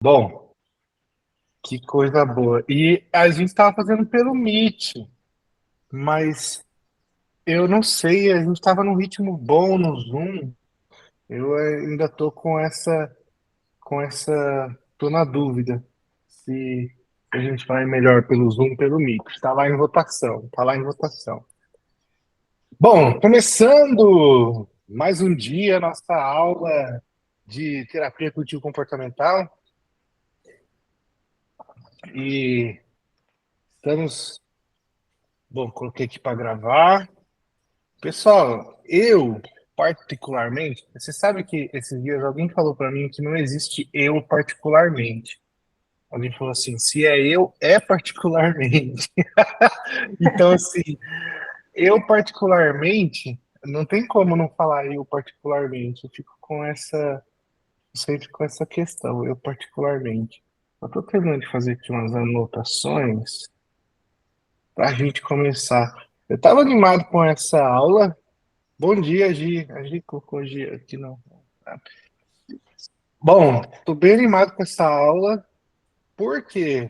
Bom, que coisa boa. E a gente estava fazendo pelo Meet, mas eu não sei, a gente estava num ritmo bom no Zoom. Eu ainda tô tô na dúvida se a gente vai melhor pelo Zoom, pelo Meet. Está lá em votação, tá lá em votação. Bom, começando mais um dia nossa aula de terapia cognitivo-comportamental e estamos, bom, coloquei aqui para gravar. Pessoal, eu particularmente, você sabe que esses dias alguém falou para mim que não existe eu particularmente. Alguém falou assim, se é eu, é particularmente. Então, assim, eu particularmente, não tem como não falar eu particularmente. Eu fico com sempre com essa questão, eu particularmente. Eu tô terminando de fazer aqui umas anotações para a gente começar. Eu estava animado com essa aula. Bom dia, Gi. A Gi colocou Gi aqui não. Bom, estou bem animado com essa aula. Por quê?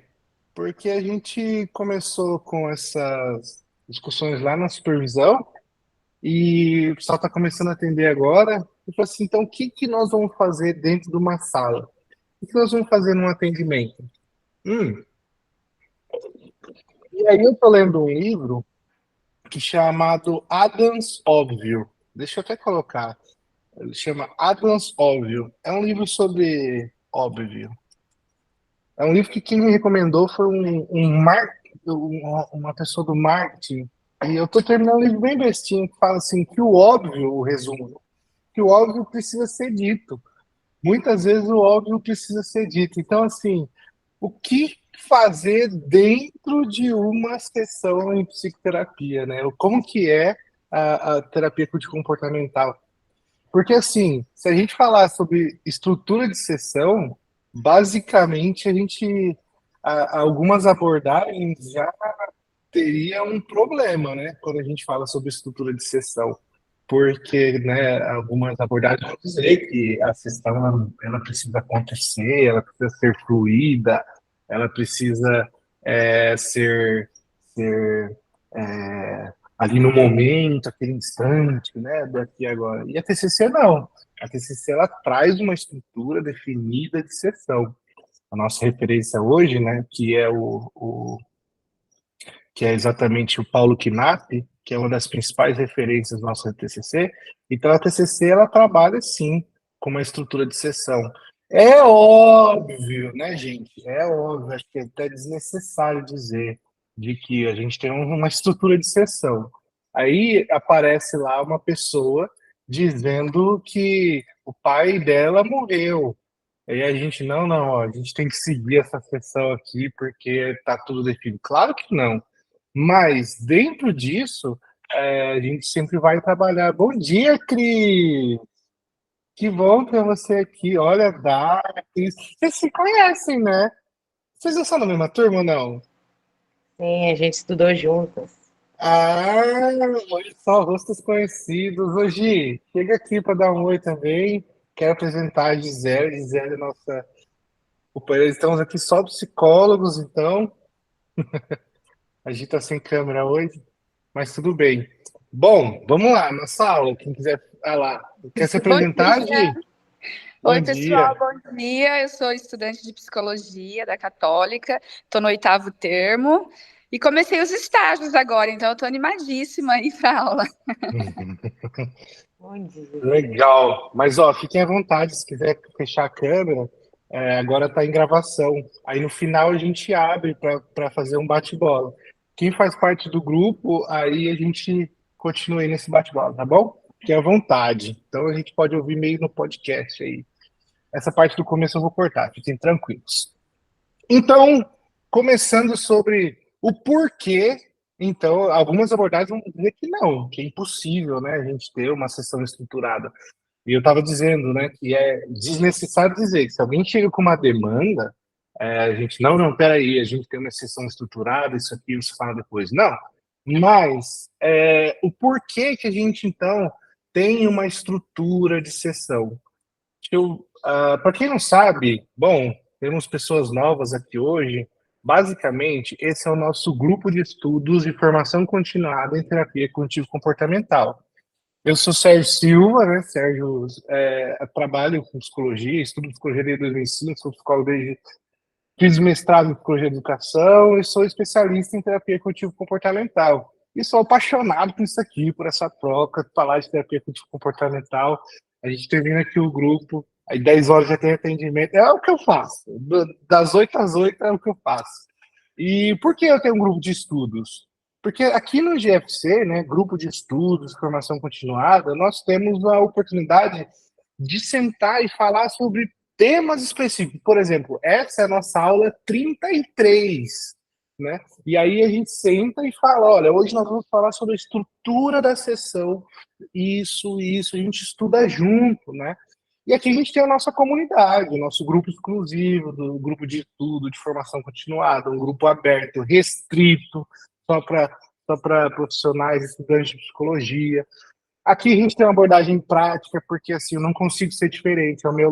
Porque a gente começou com essas discussões lá na supervisão e o pessoal está começando a atender agora. E falou assim, então o que que nós vamos fazer dentro de uma sala? O que nós vamos fazer num atendimento? Hum. E aí eu estou lendo um livro que é chamado Adams Óbvio. Deixa eu até colocar. Ele chama Adams Óbvio. É um livro sobre óbvio. É um livro que quem me recomendou foi uma pessoa do marketing. E eu estou terminando um livro bem bestinho que fala assim que o óbvio, o resumo, que o óbvio precisa ser dito. Muitas vezes o óbvio precisa ser dito. Então, assim, o que fazer dentro de uma sessão em psicoterapia, né? Como que é a terapia comportamental? Porque, assim, se a gente falar sobre estrutura de sessão, basicamente algumas abordagens já teria um problema, né? Quando a gente fala sobre estrutura de sessão. Porque, né, algumas abordagens vão dizer que a sessão ela precisa acontecer, ela precisa ser fluida, ela precisa ser ali no momento, aquele instante, né, daqui e agora. E a TCC não. A TCC ela traz uma estrutura definida de sessão. A nossa referência hoje, né, que é exatamente o Paulo Knapp, que é uma das principais referências da nossa TCC. Então a TCC ela trabalha sim com uma estrutura de sessão. É óbvio, né, gente? É óbvio, acho que é até desnecessário dizer de que a gente tem uma estrutura de sessão. Aí aparece lá uma pessoa dizendo que o pai dela morreu. Aí a gente, não, ó, a gente tem que seguir essa sessão aqui porque tá tudo definido. Claro que não. Mas dentro disso, a gente sempre vai trabalhar. Bom dia, Cris! Que bom ter você aqui. Olha, Dá, Cris. Vocês se conhecem, né? Vocês não são da mesma turma ou não? Sim, a gente estudou juntas. Ah, olha só, rostos conhecidos. Ô, Gi, chega aqui para dar um oi também. Quero apresentar a Gisele. Gisele é nossa companheira. Estamos aqui só psicólogos, então. A Gi tá sem câmera hoje. Mas tudo bem. Bom, vamos lá, nossa aula. Quem quiser falar, quer se Bom apresentar, dia. Gi? Bom Oi, pessoal, dia. bom dia. Eu sou estudante de psicologia da Católica, estou no 8º termo e comecei os estágios agora, então eu estou animadíssima aí para a aula. Bom dia. Legal. Mas, ó, fiquem à vontade, se quiser fechar a câmera, agora está em gravação. Aí no final a gente abre para fazer um bate-bola. Quem faz parte do grupo, aí a gente continua aí nesse bate-bola, tá bom? Fiquem à vontade. Então a gente pode ouvir meio no podcast aí. Essa parte do começo eu vou cortar, fiquem tranquilos. Então, começando sobre o porquê, então, algumas abordagens vão dizer que não, que é impossível, né, a gente ter uma sessão estruturada. E eu estava dizendo, né, que é desnecessário dizer que se alguém chega com uma demanda, a gente, não, peraí, a gente tem uma sessão estruturada, isso aqui você fala depois. Não, mas o porquê que a gente, então, tem uma estrutura de sessão? Para quem não sabe, bom, temos pessoas novas aqui hoje. Basicamente, esse é o nosso grupo de estudos de formação continuada em terapia cognitivo-comportamental. Eu sou Sérgio Silva, né? Sérgio, trabalho com psicologia, estudo psicologia desde 2005, sou psicólogo desde... Fiz mestrado em psicologia e educação e sou especialista em terapia cognitivo-comportamental. E sou apaixonado por isso aqui, por essa troca, falar de terapia cognitivo-comportamental. A gente termina aqui o grupo, aí 10 horas já tem atendimento. É o que eu faço. Das 8 às 8 é o que eu faço. E por que eu tenho um grupo de estudos? Porque aqui no GFC, né, grupo de estudos, formação continuada, nós temos a oportunidade de sentar e falar sobre temas específicos. Por exemplo, essa é a nossa aula 33, né? E aí a gente senta e fala, olha, hoje nós vamos falar sobre a estrutura da sessão, isso, a gente estuda junto, né? E aqui a gente tem a nossa comunidade, o nosso grupo exclusivo, do grupo de estudo, de formação continuada, um grupo aberto, restrito, só para profissionais, estudantes de psicologia. Aqui a gente tem uma abordagem prática, porque assim, eu não consigo ser diferente. É o meu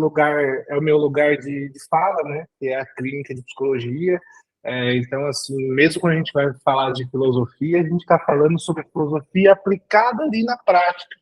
lugar de fala, né? Que é a clínica de psicologia. Então, assim, mesmo quando a gente vai falar de filosofia, a gente está falando sobre filosofia aplicada ali na prática.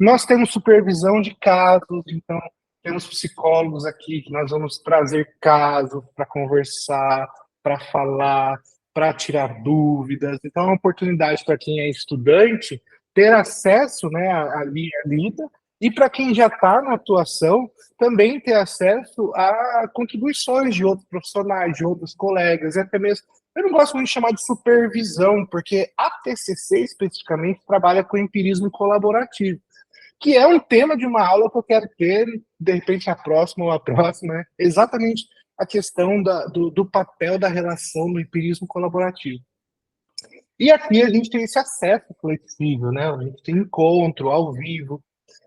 Nós temos supervisão de casos, então temos psicólogos aqui que nós vamos trazer casos para conversar, para falar, para tirar dúvidas. Então é uma oportunidade para quem é estudante ter acesso, né, à lida, e para quem já está na atuação, também ter acesso a contribuições de outros profissionais, de outros colegas, e até mesmo, eu não gosto muito de chamar de supervisão, porque a TCC especificamente trabalha com empirismo colaborativo, que é um tema de uma aula que eu quero ter, de repente a próxima ou a próxima, né? Exatamente a questão do papel da relação no empirismo colaborativo. E aqui a gente tem esse acesso flexível, né? A gente tem encontro ao vivo.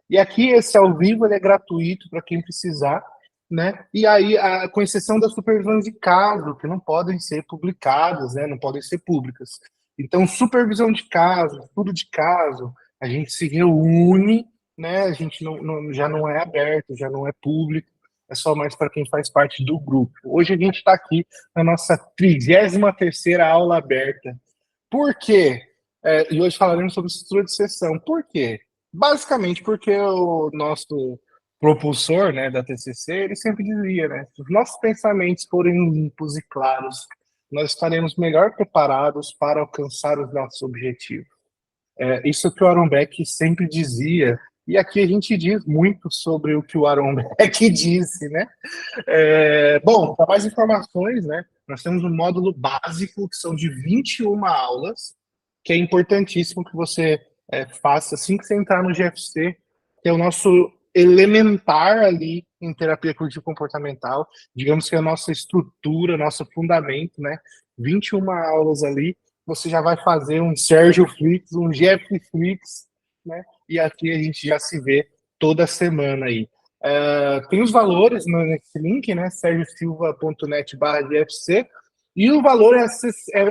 E aqui esse ao vivo ele é gratuito para quem precisar, né? E aí, com exceção das supervisões de caso, que não podem ser publicadas, né? Não podem ser públicas. Então, supervisão de caso, tudo de caso, a gente se reúne, né? A gente já não é aberto, já não é público, é só mais para quem faz parte do grupo. Hoje a gente está aqui na nossa 33ª aula aberta. Por quê? E hoje falaremos sobre estrutura de sessão. Por quê? Basicamente porque o nosso propulsor, né, da TCC, ele sempre dizia, né, se os nossos pensamentos forem limpos e claros, nós estaremos melhor preparados para alcançar os nossos objetivos. Isso que o Aaron Beck sempre dizia, e aqui a gente diz muito sobre o que o Aaron Beck disse, né? Bom, para mais informações, né, nós temos um módulo básico, que são de 21 aulas, que é importantíssimo que você faça assim que você entrar no GFC, que é o nosso elementar ali em terapia cognitivo-comportamental, digamos que é a nossa estrutura, nosso fundamento, né? 21 aulas ali, você já vai fazer um Sérgio Flix, um Jeff Flix, né? E aqui a gente já se vê toda semana aí. Tem os valores nesse link, né? sergiosilva.net/GFC, e o valor é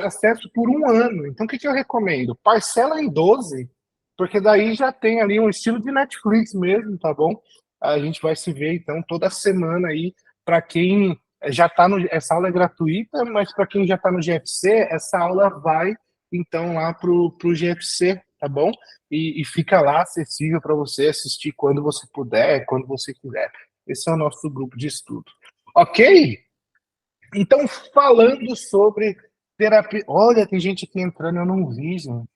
acesso por 1 ano. Então, o que eu recomendo? Parcela em 12, porque daí já tem ali um estilo de Netflix mesmo, tá bom? A gente vai se ver, então, toda semana aí. Para quem já está no... Essa aula é gratuita, mas para quem já está no GFC, essa aula vai, então, lá para o GFC, tá bom? E fica lá acessível para você assistir quando você puder, quando você quiser. Esse é o nosso grupo de estudo. Ok? Então, falando sobre terapia... Olha, tem gente aqui entrando, eu não vi, gente.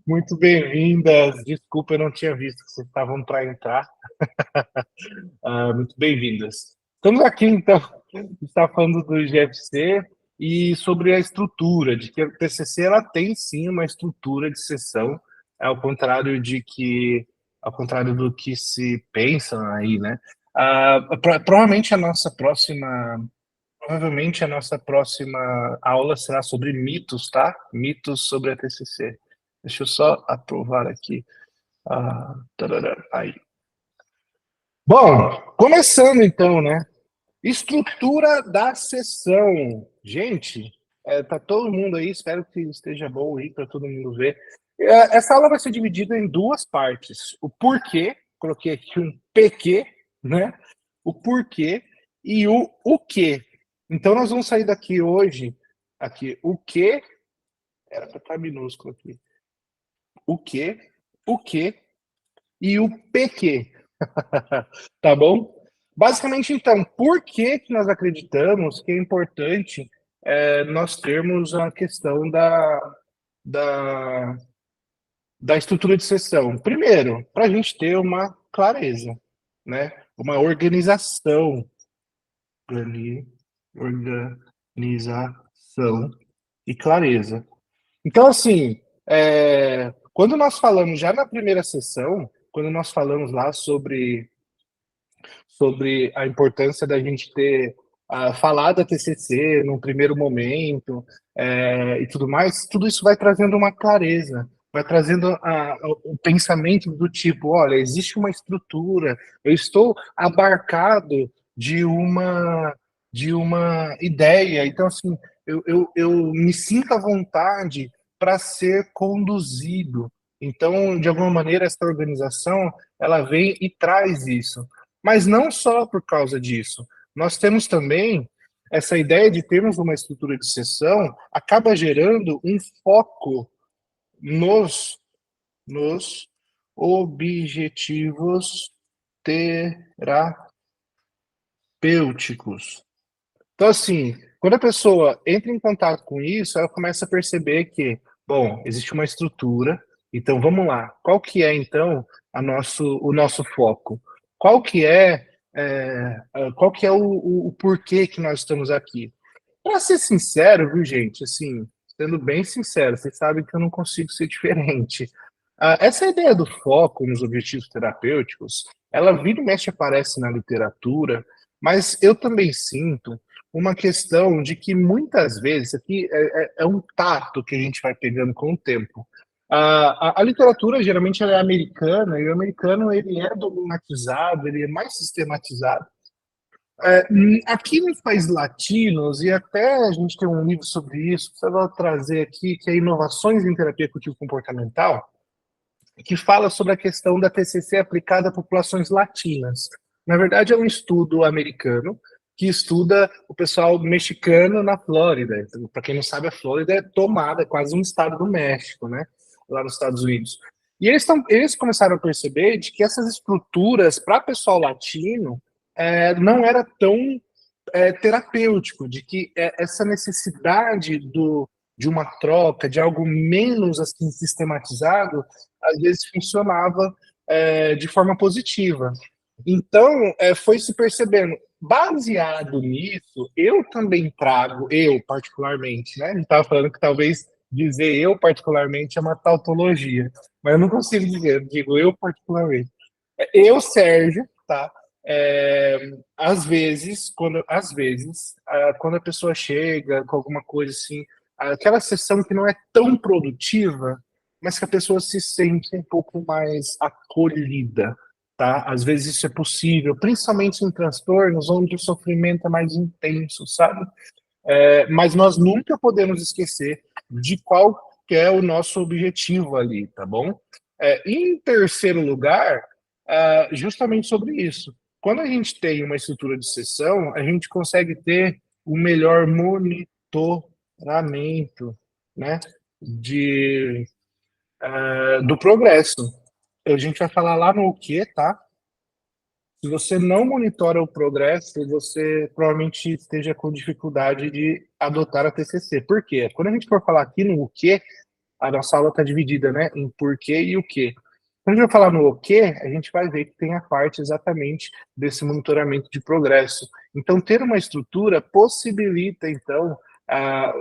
Muito bem-vindas. Desculpa, eu não tinha visto que vocês estavam para entrar. Muito bem-vindas. Estamos aqui, então, está falando do GFC e sobre a estrutura, de que a TCC ela tem sim uma estrutura de sessão, ao contrário do que se pensa aí, né? Provavelmente a nossa próxima aula será sobre mitos, tá? Mitos sobre a TCC. Deixa eu só aprovar aqui. Aí. Bom, começando então, né? Estrutura da sessão. Gente, tá todo mundo aí, espero que esteja bom aí para todo mundo ver. Essa aula vai ser dividida em 2 partes. O porquê, coloquei aqui um PQ, né? O porquê e o quê. Então, nós vamos sair daqui hoje, aqui, o quê, era para estar minúsculo aqui, o quê e o PQ, tá bom? Basicamente, então, por que nós acreditamos que é importante nós termos a questão da, da estrutura de sessão? Primeiro, para a gente ter uma clareza, né? Uma organização, organização e clareza. Então, assim, quando nós falamos já na primeira sessão, quando nós falamos lá sobre a importância da gente ter falado da TCC num primeiro momento e tudo mais, tudo isso vai trazendo uma clareza, vai trazendo o pensamento do tipo, olha, existe uma estrutura, eu estou abarcado de uma ideia, então assim, eu me sinto à vontade para ser conduzido. Então, de alguma maneira, essa organização ela vem e traz isso. Mas não só por causa disso. Nós temos também essa ideia de termos uma estrutura de sessão acaba gerando um foco nos objetivos terapêuticos. Então, assim, quando a pessoa entra em contato com isso, ela começa a perceber que, bom, existe uma estrutura, então vamos lá. Qual que é, então, o nosso foco? Qual que é, qual que é o porquê que nós estamos aqui? Para ser sincero, viu, gente, assim, sendo bem sincero, vocês sabem que eu não consigo ser diferente. Essa ideia do foco nos objetivos terapêuticos, ela vira e mexe aparece na literatura, mas eu também sinto uma questão de que muitas vezes, aqui é um tato que a gente vai pegando com o tempo. A literatura geralmente ela é americana, e o americano ele é dogmatizado, ele é mais sistematizado. Aqui nos países latinos, e até a gente tem um livro sobre isso, que eu vou trazer aqui, que é Inovações em Terapia Cognitivo-Comportamental, que fala sobre a questão da TCC aplicada a populações latinas. Na verdade, é um estudo americano que estuda o pessoal mexicano na Flórida. Então, para quem não sabe, a Flórida é tomada, é quase um estado do México, né? Lá nos Estados Unidos. E eles começaram a perceber de que essas estruturas para pessoal latino não era tão terapêutico, de que essa necessidade de uma troca, de algo menos assim sistematizado, às vezes funcionava de forma positiva. Então, foi se percebendo. Baseado nisso, eu também trago, eu particularmente, né? A gente estava falando que talvez dizer eu particularmente é uma tautologia, mas eu não consigo dizer, eu digo eu particularmente. Eu, Sérgio, tá? Quando a pessoa chega com alguma coisa assim, aquela sessão que não é tão produtiva, mas que a pessoa se sente um pouco mais acolhida, tá? Às vezes isso é possível, principalmente em transtornos onde o sofrimento é mais intenso, sabe? Mas nós nunca podemos esquecer de qual que é o nosso objetivo ali, tá bom? Em terceiro lugar, justamente sobre isso. Quando a gente tem uma estrutura de sessão, a gente consegue ter o melhor monitoramento, né, do progresso. A gente vai falar lá no que, tá? Se você não monitora o progresso, você provavelmente esteja com dificuldade de adotar a TCC. Por quê? Quando a gente for falar aqui no o quê, a nossa aula está dividida, né, em porquê e o quê. Quando a gente vai falar no o quê, a gente vai ver que tem a parte exatamente desse monitoramento de progresso. Então, ter uma estrutura possibilita, então,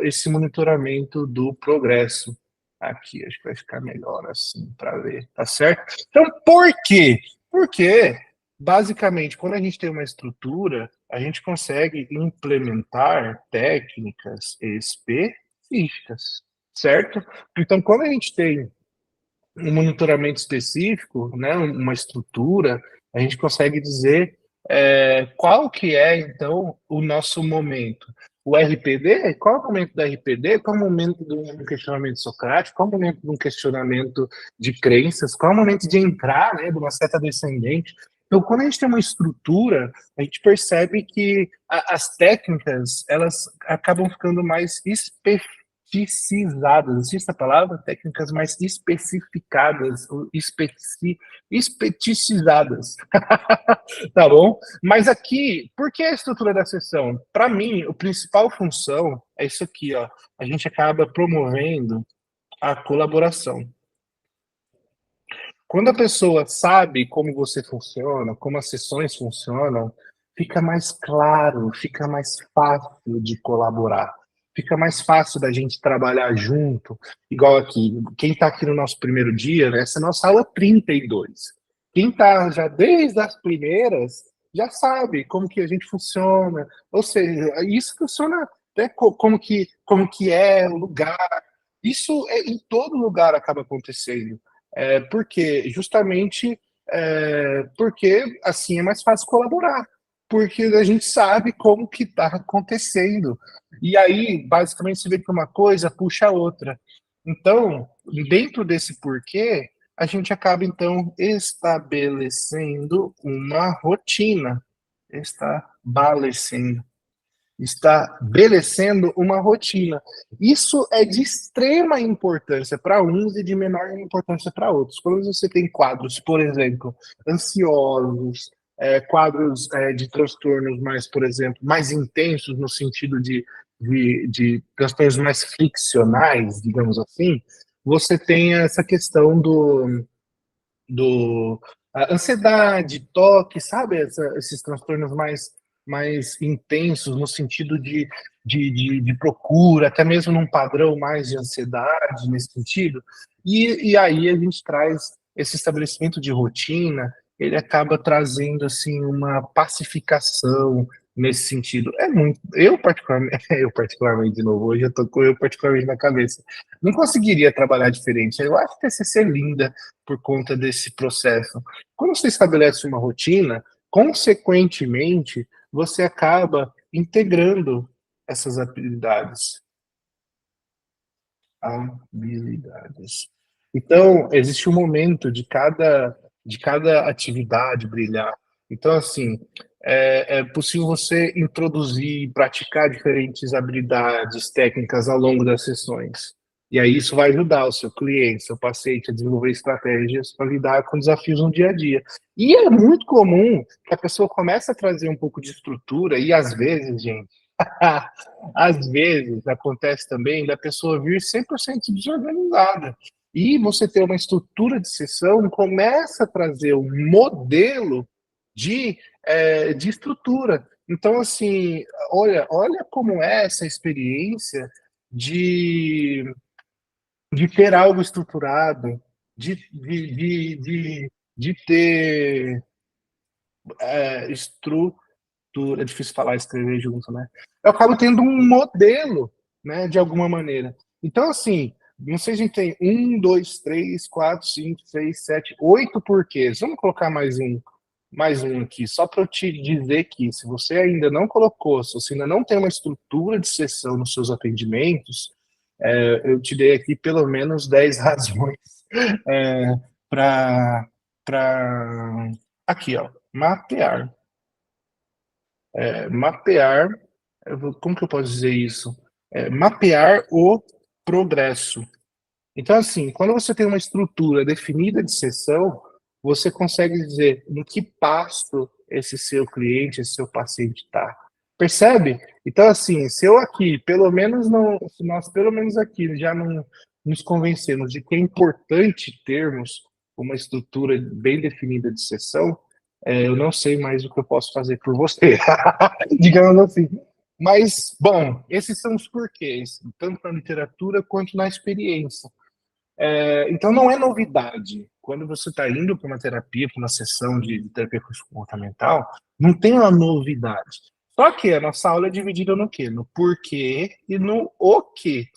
esse monitoramento do progresso. Aqui, acho que vai ficar melhor assim para ver, tá certo? Então, por quê? Porque, basicamente, quando a gente tem uma estrutura, a gente consegue implementar técnicas específicas, certo? Então, quando a gente tem um monitoramento específico, né, uma estrutura, a gente consegue dizer qual que é, então, o nosso momento. O RPD, qual é o momento do RPD? Qual é o momento de um questionamento socrático? Qual é o momento de um questionamento de crenças? Qual é o momento de entrar, né, de uma seta descendente? Então, quando a gente tem uma estrutura, a gente percebe que as técnicas, elas acabam ficando mais especificadas, existe a palavra? Técnicas mais especificadas, ou espeticizadas. Tá bom? Mas aqui, por que a estrutura da sessão? Para mim, a principal função é isso aqui, ó. A gente acaba promovendo a colaboração. Quando a pessoa sabe como você funciona, como as sessões funcionam, fica mais claro, fica mais fácil de colaborar. Fica mais fácil da gente trabalhar junto. Igual aqui, quem está aqui no nosso primeiro dia, né, essa é a nossa aula 32. Quem está já desde as primeiras, já sabe como que a gente funciona. Ou seja, isso funciona, né, como que é o lugar. Isso em todo lugar acaba acontecendo. Porque justamente porque assim é mais fácil colaborar, porque a gente sabe como que está acontecendo. E aí, basicamente, você vê que uma coisa puxa a outra. Então, dentro desse porquê, a gente acaba, então, estabelecendo uma rotina. Estabelecendo estabelecendo uma rotina. Isso é de extrema importância para uns e de menor importância para outros. Quando você tem quadros, por exemplo, ansiosos, quadros de transtornos mais, por exemplo, mais intensos no sentido de transtornos mais friccionais, digamos assim, você tem essa questão do a ansiedade, toque, sabe? Esses transtornos mais intensos no sentido de procura, até mesmo num padrão mais de ansiedade nesse sentido. E aí a gente traz esse estabelecimento de rotina, ele acaba trazendo assim uma pacificação nesse sentido. É muito, eu particularmente de novo, hoje eu tô com eu particularmente na cabeça. Não conseguiria trabalhar diferente. Eu acho que a TCC é linda por conta desse processo. Quando você estabelece uma rotina, consequentemente, você acaba integrando essas habilidades. Habilidades. Então, existe um momento de cada atividade brilhar. Então, assim, é possível você introduzir e praticar diferentes habilidades técnicas ao longo das sessões. E aí isso vai ajudar o seu cliente, seu paciente a desenvolver estratégias para lidar com desafios no dia a dia. E é muito comum que a pessoa comece a trazer um pouco de estrutura e às vezes, gente, às vezes acontece também da pessoa vir 100% desorganizada. E você ter uma estrutura de sessão começa a trazer um modelo de estrutura. Então, assim, olha como é essa experiência de, de ter algo estruturado, de, de, de, de ter estrutura, é difícil falar e escrever junto, né? Eu acabo tendo um modelo, né, de alguma maneira. Então, assim, não sei se a gente tem 1, 2, 3, 4, 5, 6, 7, 8 porquês. Vamos colocar mais um aqui, só para eu te dizer que se você ainda não colocou, se você ainda não tem uma estrutura de sessão nos seus atendimentos, eu te dei aqui pelo menos 10 razões para aqui, ó, mapear. Mapear, como que eu posso dizer isso? Mapear o progresso. Então, assim, quando você tem uma estrutura definida de sessão, você consegue dizer no que passo esse seu cliente, esse seu paciente está. Percebe? Então, assim, se eu aqui, pelo menos não, se nós pelo menos aqui já não nos convencemos de que é importante termos uma estrutura bem definida de sessão, eu não sei mais o que eu posso fazer por você, digamos assim. Mas, bom, esses são os porquês, tanto na literatura quanto na experiência. Então, não é novidade. Quando você está indo para uma terapia, para uma sessão de terapia comportamental, não tem uma novidade. Só que a nossa aula é dividida no quê? No porquê e no o quê.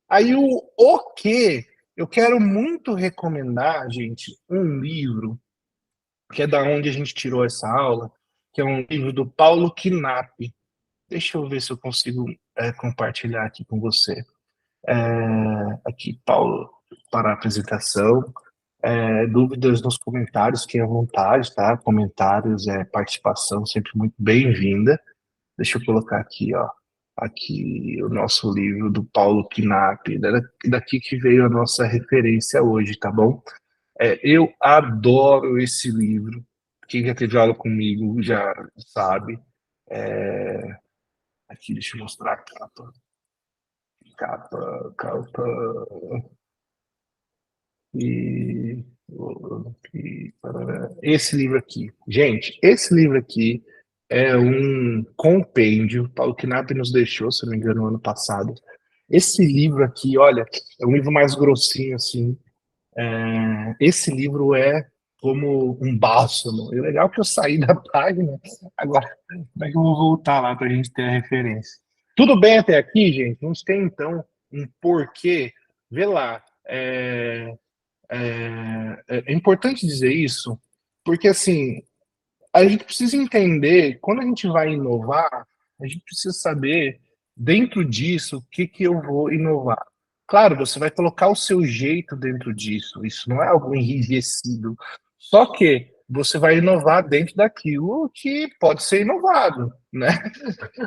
Aí o quê, eu quero muito recomendar, gente, um livro, que é da onde a gente tirou essa aula, que é um livro do Paulo Knapp. Deixa eu ver se eu consigo compartilhar aqui com você. Aqui, Paulo, para a apresentação. Dúvidas nos comentários, fiquem à vontade, tá? Comentários, participação sempre muito bem-vinda. Deixa eu colocar aqui, ó. Aqui o nosso livro do Paulo Knapp, daqui que veio a nossa referência hoje, tá bom? Eu adoro esse livro. Quem já teve aula comigo já sabe. Aqui, deixa eu mostrar a capa. Capa. Esse livro aqui. Gente, esse livro aqui é um compêndio. Paulo Knapp nos deixou, se não me engano, no ano passado. Esse livro aqui, olha, é um livro mais grossinho, assim. Esse livro é como um bálsamo. E legal que eu saí da página. Agora, como é que eu vou voltar lá para a gente ter a referência? Tudo bem até aqui, gente? Vamos ter, então, um porquê. Vê lá. É importante dizer isso, porque, assim, a gente precisa entender, quando a gente vai inovar, a gente precisa saber, dentro disso, o que que eu vou inovar. Claro, você vai colocar o seu jeito dentro disso, isso não é algo enrijecido. Só que você vai inovar dentro daquilo que pode ser inovado, né?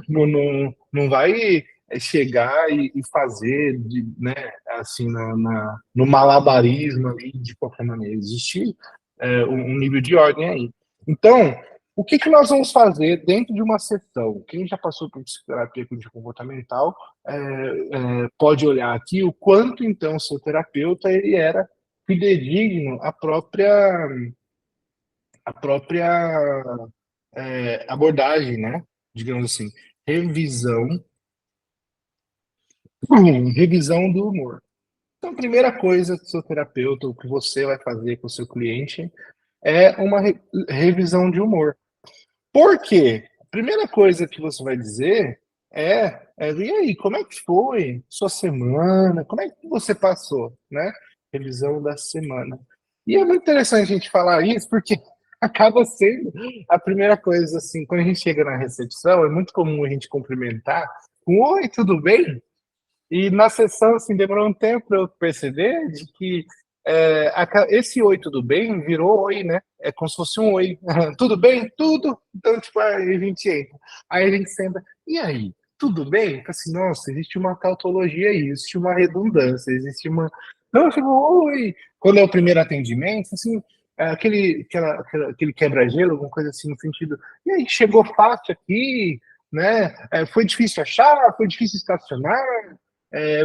Não vai chegar e fazer, né, assim, no malabarismo ali, de qualquer maneira. Existe um nível de ordem aí. Então, o que que nós vamos fazer dentro de uma sessão? Quem já passou por psicoterapia comportamental pode olhar aqui o quanto, então, o seu terapeuta ele era fidedigno à própria abordagem, né? Digamos assim, revisão revisão do humor. Então, a primeira coisa que o seu terapeuta, o que você vai fazer com o seu cliente, é uma revisão de humor. Por quê? A primeira coisa que você vai dizer e aí, como é que foi sua semana? Como é que você passou, né? Revisão da semana. E é muito interessante a gente falar isso, porque acaba sendo a primeira coisa, assim, quando a gente chega na recepção, é muito comum a gente cumprimentar com oi, tudo bem? E na sessão, assim, demorou um tempo para eu perceber de que esse oi, tudo bem, virou oi, né? É como se fosse um oi. Tudo bem? Tudo. Então, tipo, aí a gente entra. Aí a gente senta. E aí? Tudo bem? Fica assim, nossa, existe uma tautologia aí, existe uma redundância, existe uma. Não, tipo, oi. Quando é o primeiro atendimento, assim, aquele quebra-gelo, alguma coisa assim, no sentido. E aí, chegou fácil aqui, né? Foi difícil achar, foi difícil estacionar,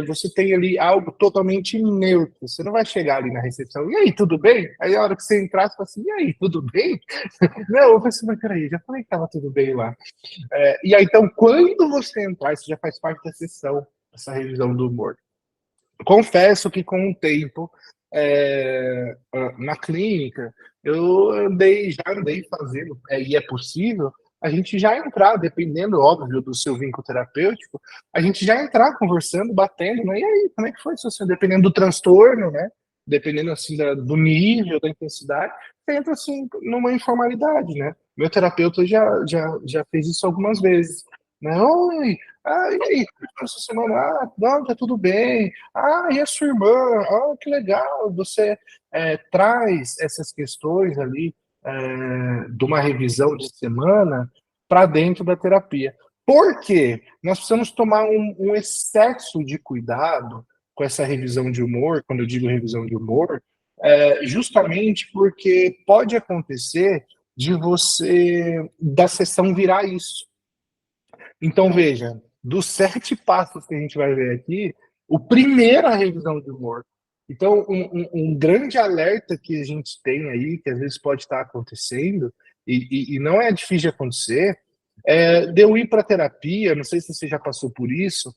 você tem ali algo totalmente neutro. Você não vai chegar ali na recepção, e aí, tudo bem? Aí a hora que você entrar, você fala assim, e aí, tudo bem? Não, eu falei assim, mas peraí, já falei que estava tudo bem lá. E aí, então, quando você entrar, isso já faz parte da sessão, essa revisão do humor. Confesso que com o tempo, na clínica, já andei fazendo, e é possível, a gente já entrar, dependendo, óbvio, do seu vínculo terapêutico, a gente já entrar conversando, batendo, né? E aí, como é que foi? Dependendo do transtorno, né? Dependendo, assim, do nível, da intensidade, você entra, assim, numa informalidade, né? Meu terapeuta já fez isso algumas vezes, né? Oi, e aí, essa semana, não, tá tudo bem. E a sua irmã? Que legal, você traz essas questões ali de uma revisão de semana para dentro da terapia. Por quê? Nós precisamos tomar um excesso de cuidado com essa revisão de humor, quando eu digo revisão de humor, justamente porque pode acontecer de você, da sessão virar isso. Então, veja, dos 7 passos que a gente vai ver aqui, o primeiro é a revisão de humor. Então, um grande alerta que a gente tem aí, que às vezes pode estar acontecendo, e não é difícil de acontecer, de eu ir para terapia, não sei se você já passou por isso,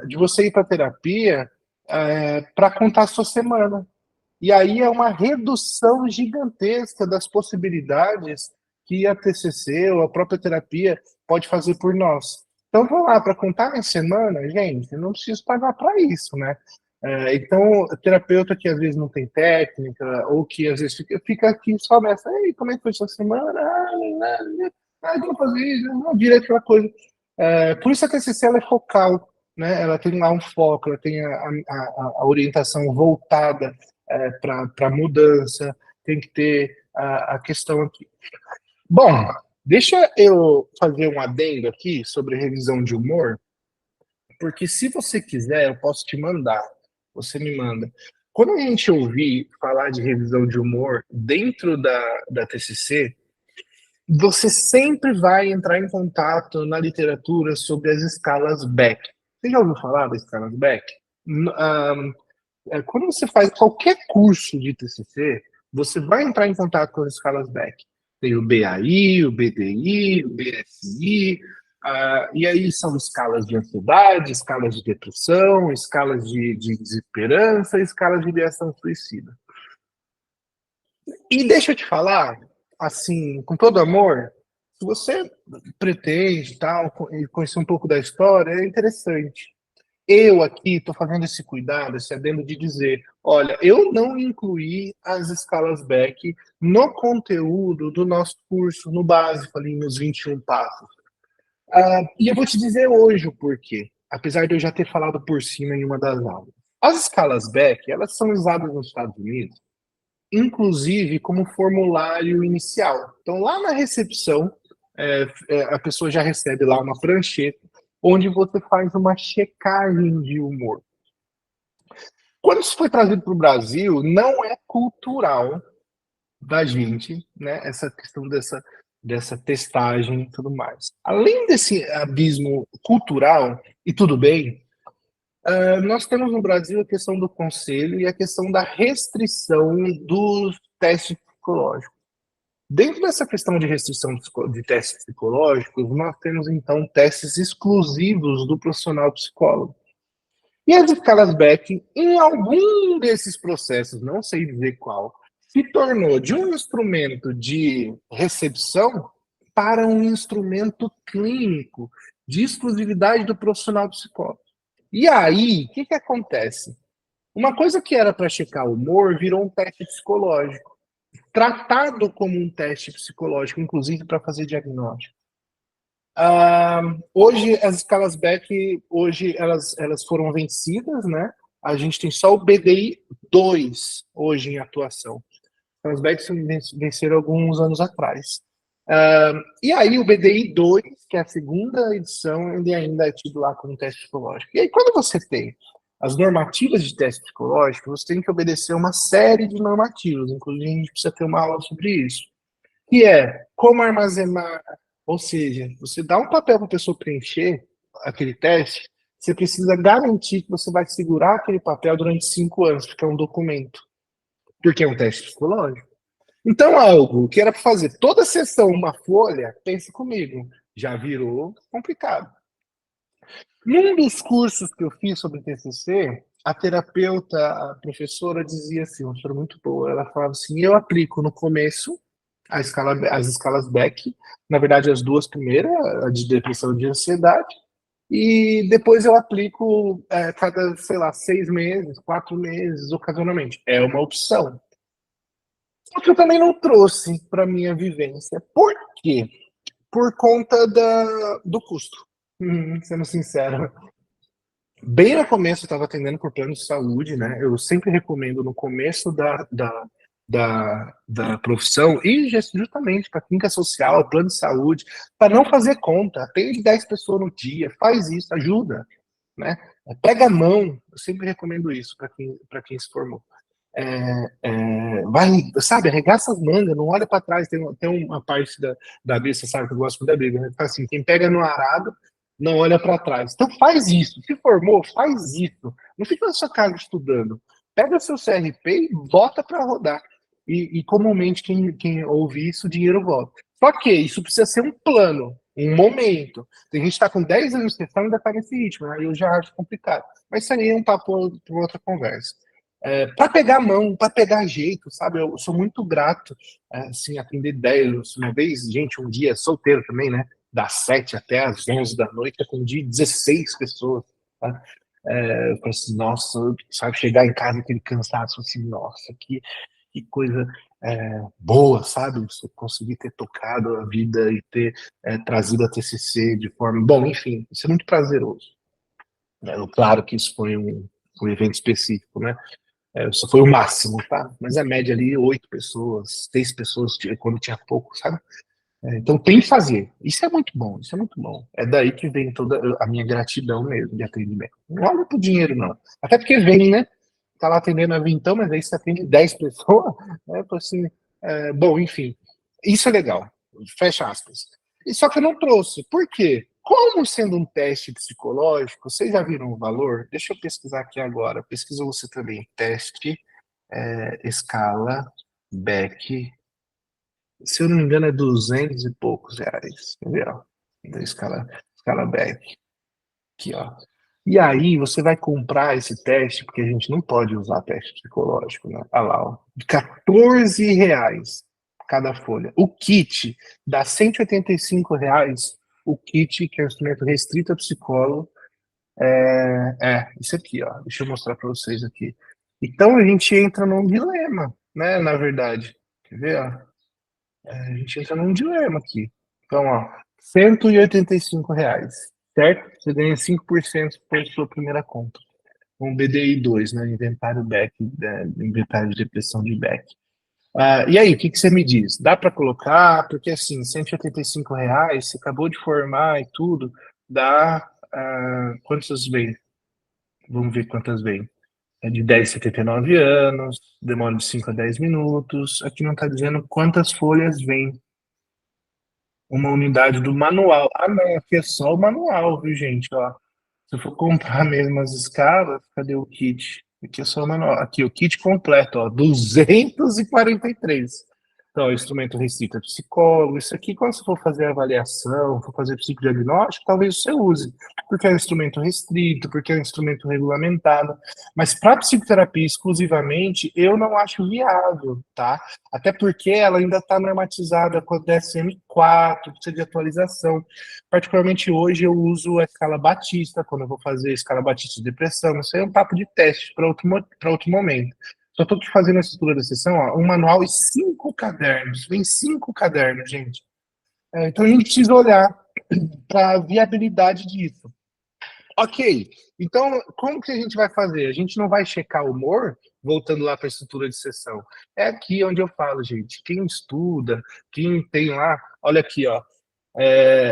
de você ir para terapia para contar a sua semana. E aí é uma redução gigantesca das possibilidades que a TCC ou a própria terapia pode fazer por nós. Então, vou lá, para contar minha semana, gente, eu não preciso pagar para isso, né? Então, terapeuta que às vezes não tem técnica, ou que às vezes fica aqui só nessa, ei, como é que foi sua semana? Vou fazer isso, não, vira aquela coisa. Por isso a TCC ela é focal, né? Ela tem lá um foco, ela tem a orientação voltada para mudança, tem que ter a questão aqui. Bom, deixa eu fazer um adendo aqui sobre revisão de humor, porque se você quiser, eu posso te mandar, você me manda. Quando a gente ouvir falar de revisão de humor dentro da TCC, você sempre vai entrar em contato na literatura sobre as escalas Beck. Você já ouviu falar das escalas Beck? Quando você faz qualquer curso de TCC, você vai entrar em contato com as escalas Beck. Tem o BAI, o BDI, o BSI, e aí são escalas de ansiedade, escalas de depressão, escalas de desesperança, escalas de ideação suicida. E deixa eu te falar, assim, com todo amor, se você pretende tal, conhecer um pouco da história, é interessante. Eu aqui estou fazendo esse cuidado, esse adendo de dizer, olha, eu não incluí as escalas Beck no conteúdo do nosso curso, no básico, ali nos 21 passos. E eu vou te dizer hoje o porquê, apesar de eu já ter falado por cima em uma das aulas. As escalas Beck, elas são usadas nos Estados Unidos, inclusive como formulário inicial. Então, lá na recepção, a pessoa já recebe lá uma prancheta, onde você faz uma checagem de humor. Quando isso foi trazido para o Brasil, não é cultural da gente, né, essa questão dessa testagem e tudo mais. Além desse abismo cultural, e tudo bem, nós temos no Brasil a questão do conselho e a questão da restrição dos testes psicológicos. Dentro dessa questão de restrição de testes psicológicos, nós temos, então, testes exclusivos do profissional psicólogo. E as escalas Beck, em algum desses processos, não sei dizer qual, se tornou de um instrumento de recepção para um instrumento clínico de exclusividade do profissional psicólogo. E aí, o que acontece? Uma coisa que era para checar o humor virou um teste psicológico, tratado como um teste psicológico, inclusive para fazer diagnóstico. Hoje, as escalas Beck, hoje elas foram vencidas, né? A gente tem só o BDI 2 hoje em atuação. As Beck venceram alguns anos atrás. E aí o BDI 2, que é a segunda edição, ele ainda é tido lá como teste psicológico. E aí quando você tem as normativas de teste psicológico, você tem que obedecer uma série de normativas, inclusive a gente precisa ter uma aula sobre isso, que é como armazenar, ou seja, você dá um papel para a pessoa preencher aquele teste, você precisa garantir que você vai segurar aquele papel durante 5 anos, porque é um documento, porque é um teste psicológico. Então, algo que era para fazer toda a sessão uma folha, pense comigo, já virou complicado. Num dos cursos que eu fiz sobre TCC, a terapeuta, a professora dizia assim, uma professora muito boa, ela falava assim, eu aplico no começo as escalas Beck, na verdade as duas primeiras, a de depressão e de ansiedade, e depois eu aplico cada, sei lá, 6 meses, 4 meses, ocasionalmente. É uma opção. Só que eu também não trouxe para minha vivência. Por quê? Por conta do custo. Sendo sincero. Bem no começo eu estava atendendo por plano de saúde, né? Eu sempre recomendo no começo da profissão, e justamente para clínica social, plano de saúde, para não fazer conta, atende 10 pessoas no dia, faz isso, ajuda, né? Pega a mão, eu sempre recomendo isso para quem se formou. Vai, sabe, arregaça as mangas, não olha para trás, tem uma parte da Bíblia, você sabe que eu gosto da Bíblia, né? Assim, quem pega no arado, não olha para trás. Então faz isso, se formou, faz isso. Não fica na sua casa estudando. Pega seu CRP e bota para rodar. E comumente quem ouve isso, o dinheiro volta. Só que isso precisa ser um plano, um momento. Tem gente que está com 10 anos de sessão e ainda está nesse ritmo, aí eu já acho complicado. Mas isso aí é um papo para outra conversa. Para pegar a mão, para pegar jeito, sabe? Eu sou muito grato, assim, atender 10. Uma vez, gente, um dia solteiro também, né? Das 7 até as 11 da noite, atendi 16 pessoas. Tá? Eu falei assim, nossa, sabe? Chegar em casa aquele cansaço, assim, nossa, que coisa boa, sabe? Você conseguir ter tocado a vida e ter trazido a TCC de forma... Bom, enfim, isso é muito prazeroso. Claro que isso foi um evento específico, né? Só foi o máximo, tá? Mas a média ali, 8 pessoas, 6 pessoas, quando tinha pouco, sabe? Então tem que fazer. Isso é muito bom, isso é muito bom. É daí que vem toda a minha gratidão mesmo de atendimento. Não olha pro dinheiro, não. Até porque vem, né? Tá lá atendendo a vintão, mas aí você atende 10 pessoas, né? Assim, bom, enfim. Isso é legal. Fecha aspas. E só que eu não trouxe. Por quê? Como sendo um teste psicológico, vocês já viram o valor? Deixa eu pesquisar aqui agora. Pesquisa você também. Teste, escala, Beck. Se eu não me engano, é 200 e poucos reais. Entendeu? Da escala Beck. Aqui, ó. E aí, você vai comprar esse teste, porque a gente não pode usar teste psicológico, né? Olha lá, ó. R$ 14 cada folha. O kit dá R$ 185. O kit, que é um instrumento restrito a psicólogo, isso aqui, ó. Deixa eu mostrar para vocês aqui. Então a gente entra num dilema, né? Na verdade. Quer ver, ó? A gente entra num dilema aqui. Então, ó, R$ 185, certo? Você ganha 5% por sua primeira conta. Um BDI 2, né? Inventário Beck, inventário de depressão de Beck. E aí, o que você me diz? Dá para colocar? Porque assim, R$ 185, você acabou de formar e tudo, dá quantas vem? Vamos ver quantas vem. É de 10 a 79 anos, demora de 5 a 10 minutos. Aqui não está dizendo quantas folhas vem uma unidade do manual. Ah, não, aqui é só o manual, viu, gente? Ó, se eu for comprar mesmo as escalas, cadê o kit? Aqui é só o manual. Aqui, o kit completo, ó, 243. Então, instrumento restrito é psicólogo. Isso aqui, quando você for fazer avaliação, for fazer psicodiagnóstico, talvez você use, porque é um instrumento restrito, porque é um instrumento regulamentado. Mas para psicoterapia exclusivamente, eu não acho viável, tá? Até porque ela ainda está normatizada com a DSM-4, precisa de atualização. Particularmente hoje eu uso a escala Batista, quando eu vou fazer a escala Batista de depressão. Isso aí é um papo de teste para outro momento. Só estou aqui fazendo a estrutura da sessão, ó, um manual e 5 cadernos. Vem 5 cadernos, gente. Então a gente precisa olhar para a viabilidade disso. Ok, então como que a gente vai fazer? A gente não vai checar o humor, voltando lá para a estrutura de sessão. É aqui onde eu falo, gente. Quem estuda, quem tem lá, olha aqui, ó.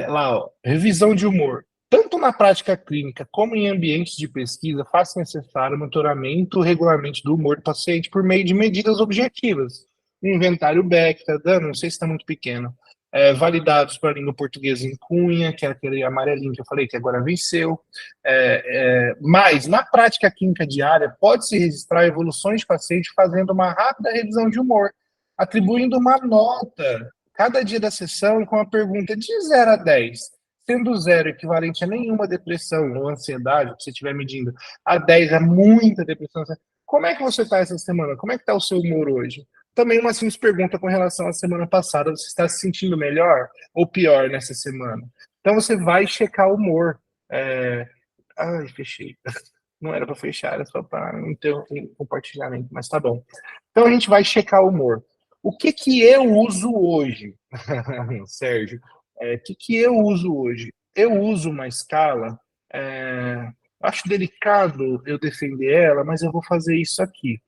Lá, ó, revisão de humor. Tanto na prática clínica como em ambientes de pesquisa, faz necessário monitoramento regularmente do humor do paciente por meio de medidas objetivas. O inventário Beck, tá dando? Não sei se está muito pequeno. Validados para a língua portuguesa em Cunha, que é aquele amarelinho que eu falei que agora venceu. Mas, na prática clínica diária, pode-se registrar evoluções de paciente fazendo uma rápida revisão de humor, atribuindo uma nota cada dia da sessão com a pergunta de 0 a 10, sendo 0 equivalente a nenhuma depressão ou ansiedade, que você estiver medindo, a 10 é muita depressão. Como é que você está essa semana? Como é que está o seu humor hoje? Também uma simples pergunta com relação à semana passada. Você está se sentindo melhor ou pior nessa semana? Então você vai checar o humor. Ai, fechei. Não era para fechar, era só para não ter um compartilhamento, mas tá bom. Então a gente vai checar o humor. O que eu uso hoje, Sérgio? O que eu uso hoje? Eu uso uma escala, acho delicado eu defender ela, mas eu vou fazer isso aqui.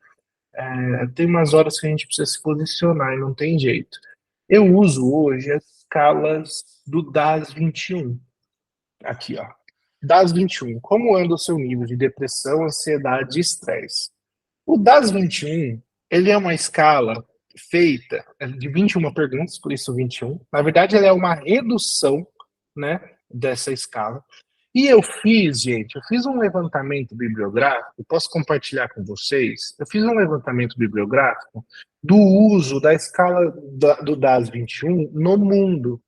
Tem umas horas que a gente precisa se posicionar e não tem jeito. Eu uso hoje as escalas do DAS 21. Aqui, ó. DAS 21. Como anda o seu nível de depressão, ansiedade e estresse? O DAS 21, ele é uma escala feita de 21 perguntas, por isso 21. Na verdade, ele é uma redução, né, dessa escala. E eu fiz, gente, eu fiz um levantamento bibliográfico, posso compartilhar com vocês? Eu fiz um levantamento bibliográfico do uso da escala do DAS 21 no mundo.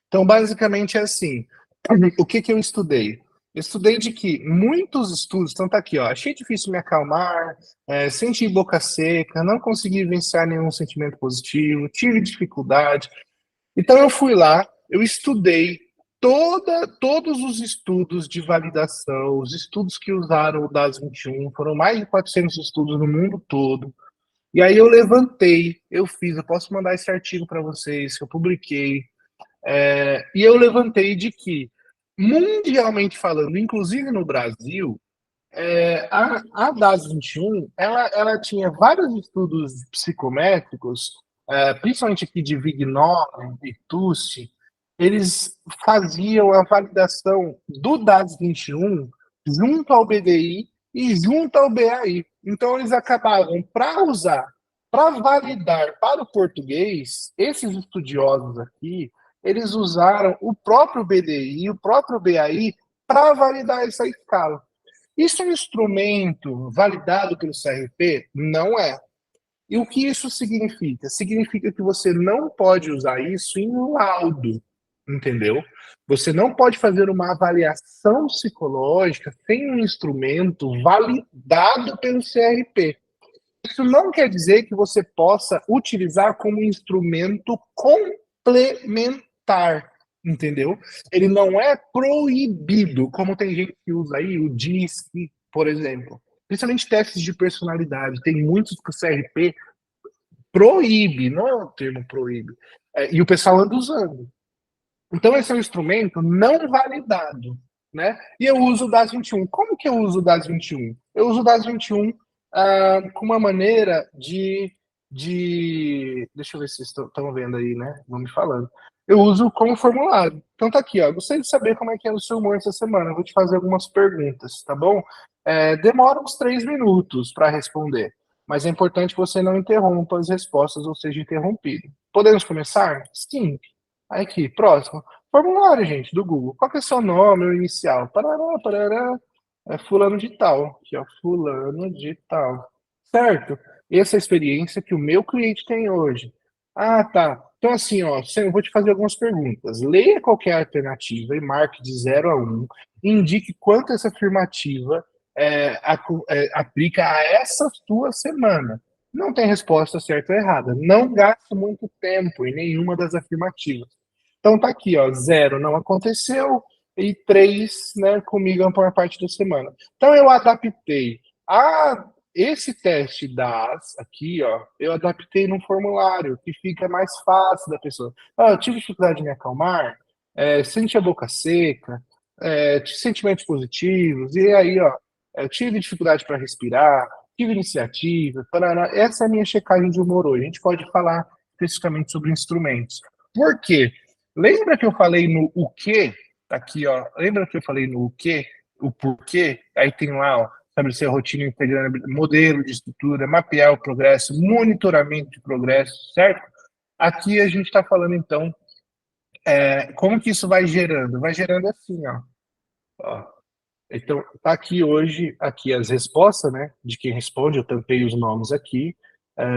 Então, basicamente é assim, o que eu estudei? Eu estudei de que muitos estudos, então tá aqui, ó, achei difícil me acalmar, senti boca seca, não consegui vivenciar nenhum sentimento positivo, tive dificuldade. Então eu fui lá, eu estudei todos os estudos de validação, os estudos que usaram o DAS 21, foram mais de 400 estudos no mundo todo. E aí eu levantei, eu posso mandar esse artigo para vocês, que eu publiquei, e eu levantei de que, mundialmente falando, inclusive no Brasil, A DAS 21, ela tinha vários estudos psicométricos, principalmente aqui de Vignola e Tucci, eles faziam a validação do DAS 21 junto ao BDI e junto ao BAI. Então, eles acabavam, para validar para o português, esses estudiosos aqui, eles usaram o próprio BDI e o próprio BAI para validar essa escala. Isso é um instrumento validado pelo CRP? Não é. E o que isso significa? Significa que você não pode usar isso em laudo, entendeu? Você não pode fazer uma avaliação psicológica sem um instrumento validado pelo CRP. Isso não quer dizer que você possa utilizar como instrumento complementar, entendeu? Ele não é proibido, como tem gente que usa aí, o DISC, por exemplo. Principalmente testes de personalidade. Tem muitos que o CRP proíbe, não é o termo proíbe. E o pessoal anda usando. Então, esse é um instrumento não validado, né? E eu uso o DAS 21. Como que eu uso o DAS 21? Eu uso o DAS 21 com uma maneira deixa eu ver se vocês estão vendo aí, né? Vão me falando. Eu uso como formulário. Então tá aqui, ó. Gostaria de saber como é que é o seu humor essa semana. Eu vou te fazer algumas perguntas, tá bom? Demora uns 3 minutos para responder, mas é importante que você não interrompa as respostas ou seja interrompido. Podemos começar? Sim. Aí aqui, próximo. Formulário, gente, do Google. Qual que é o seu nome, o inicial? Parará, parará. É fulano de tal. Aqui, ó, fulano de tal. Certo? Essa é a experiência que o meu cliente tem hoje. Ah, tá. Então, assim, ó, eu vou te fazer algumas perguntas. Leia qualquer alternativa e marque de 0 a 1. Indique quanto essa afirmativa aplica a essa tua semana. Não tem resposta certa ou errada. Não gaste muito tempo em nenhuma das afirmativas. Então tá aqui, ó, 0 não aconteceu e 3, né, comigo a maior parte da semana. Então eu adaptei esse teste das aqui, ó, eu adaptei num formulário que fica mais fácil da pessoa. Eu tive dificuldade de me acalmar, senti a boca seca, sentimentos positivos, e aí, ó, eu tive dificuldade para respirar, tive iniciativa, parará. Essa é a minha checagem de humor hoje. A gente pode falar especificamente sobre instrumentos. Por quê? Lembra que eu falei no o quê? Tá aqui, ó. Lembra que eu falei no o quê? O porquê? Aí tem lá, ó, estabelecer a rotina integrando modelo de estrutura, mapear o progresso, monitoramento de progresso, certo? Aqui a gente está falando, então, como que isso vai gerando? Vai gerando assim, ó. Então, tá aqui hoje, aqui as respostas, né, de quem responde, eu tampei os nomes aqui,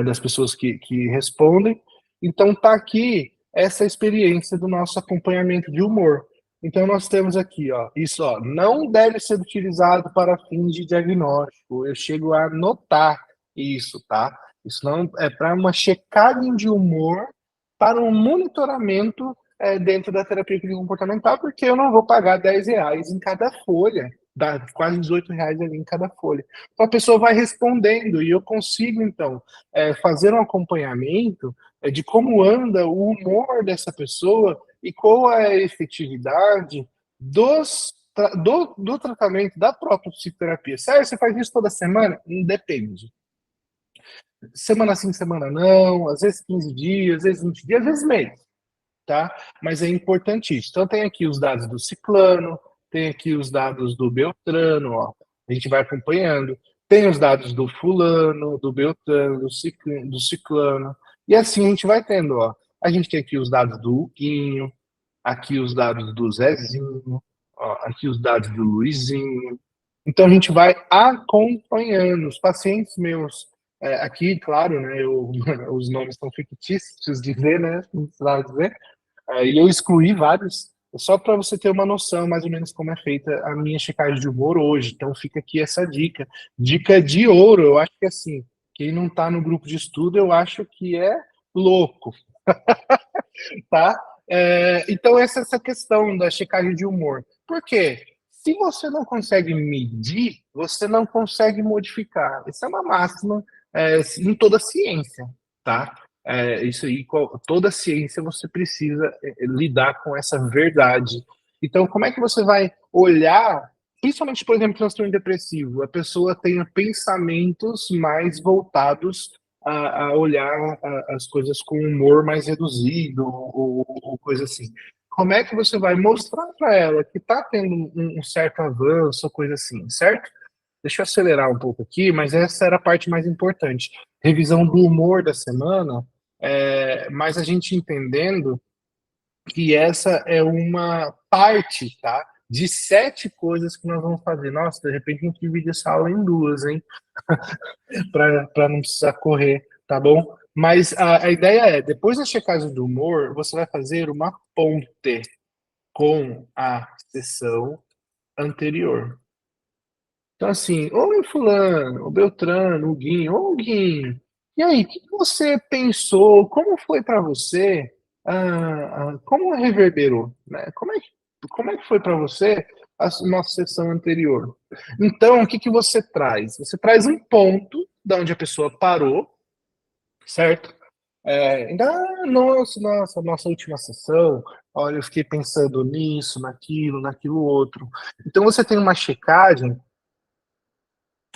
das pessoas que respondem. Então, tá aqui essa experiência do nosso acompanhamento de humor. Então, nós temos aqui, ó, isso, ó, não deve ser utilizado para fins de diagnóstico. Eu chego a anotar isso, tá? Isso não é para uma checagem de humor, para um monitoramento dentro da terapia clínica comportamental, porque eu não vou pagar R$ 10 em cada folha, dá quase R$ 18 ali em cada folha. Então a pessoa vai respondendo e eu consigo, então, fazer um acompanhamento de como anda o humor dessa pessoa e qual é a efetividade do tratamento da própria psicoterapia. Sério, você faz isso toda semana? Depende. Semana sim, semana não, às vezes 15 dias, às vezes 20 dias, às vezes mês, tá? Mas é importantíssimo. Então tem aqui os dados do ciclano, tem aqui os dados do Beltrano, ó. A gente vai acompanhando. Tem os dados do fulano, do Beltrano, do ciclano. E assim a gente vai tendo, ó. A gente tem aqui os dados do Huguinho, aqui os dados do Zezinho, ó, aqui os dados do Luizinho. Então a gente vai acompanhando. Os pacientes meus, aqui, claro, né, os nomes são fictícios de ver, né, não precisava dizer, e eu excluí vários, só para você ter uma noção mais ou menos como é feita a minha checagem de humor hoje. Então fica aqui essa dica. Dica de ouro, eu acho que assim, quem não está no grupo de estudo, eu acho que é louco. Tá? Então essa questão da checagem de humor. Por quê? Se você não consegue medir, você não consegue modificar. Isso é uma máxima em toda ciência, tá? Isso aí, toda ciência você precisa lidar com essa verdade. Então, como é que você vai olhar principalmente, por exemplo, transtorno depressivo, a pessoa tenha pensamentos mais voltados a olhar as coisas com humor mais reduzido, ou coisa assim. Como é que você vai mostrar para ela que está tendo um certo avanço, ou coisa assim, certo? Deixa eu acelerar um pouco aqui, mas essa era a parte mais importante. Revisão do humor da semana, mas a gente entendendo que essa é uma parte, tá? De 7 coisas que nós vamos fazer. Nossa, de repente a gente divide essa aula em 2, hein? Para não precisar correr, tá bom? Mas a ideia é, depois da checagem do humor, você vai fazer uma ponte com a sessão anterior. Então, assim, oi fulano, o Beltrano, o Guinho, ô Guinho, e aí, o que você pensou? Como foi para você? Como reverberou? Né? Como é que foi para você a nossa sessão anterior? Então, o que você traz? Você traz um ponto da onde a pessoa parou, certo? Nossa última sessão, olha, eu fiquei pensando nisso, naquilo outro. Então, você tem uma checagem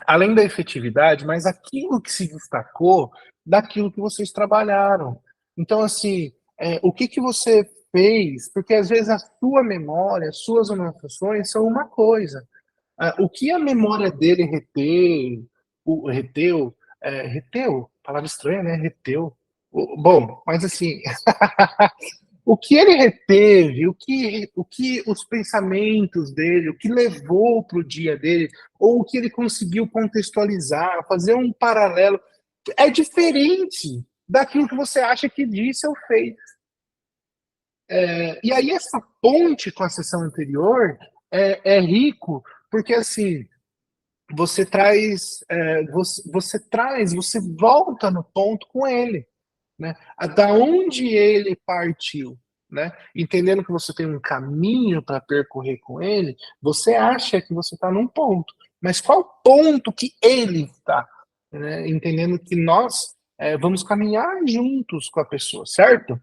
além da efetividade, mas aquilo que se destacou daquilo que vocês trabalharam. Então, assim, o que você fez? Porque às vezes a sua memória, as suas anotações são uma coisa. O que a memória dele reteu, palavra estranha, né? Reteu. Bom, mas assim, o que ele reteve, o que os pensamentos dele, o que levou para o dia dele, ou o que ele conseguiu contextualizar, fazer um paralelo, é diferente daquilo que você acha que disse ou fez. E aí essa ponte com a sessão anterior é rico, porque assim, você volta no ponto com ele, né? Da onde ele partiu, né? Entendendo que você tem um caminho para percorrer com ele, você acha que você está num ponto, mas qual ponto que ele está? Né? Entendendo que nós vamos caminhar juntos com a pessoa, certo?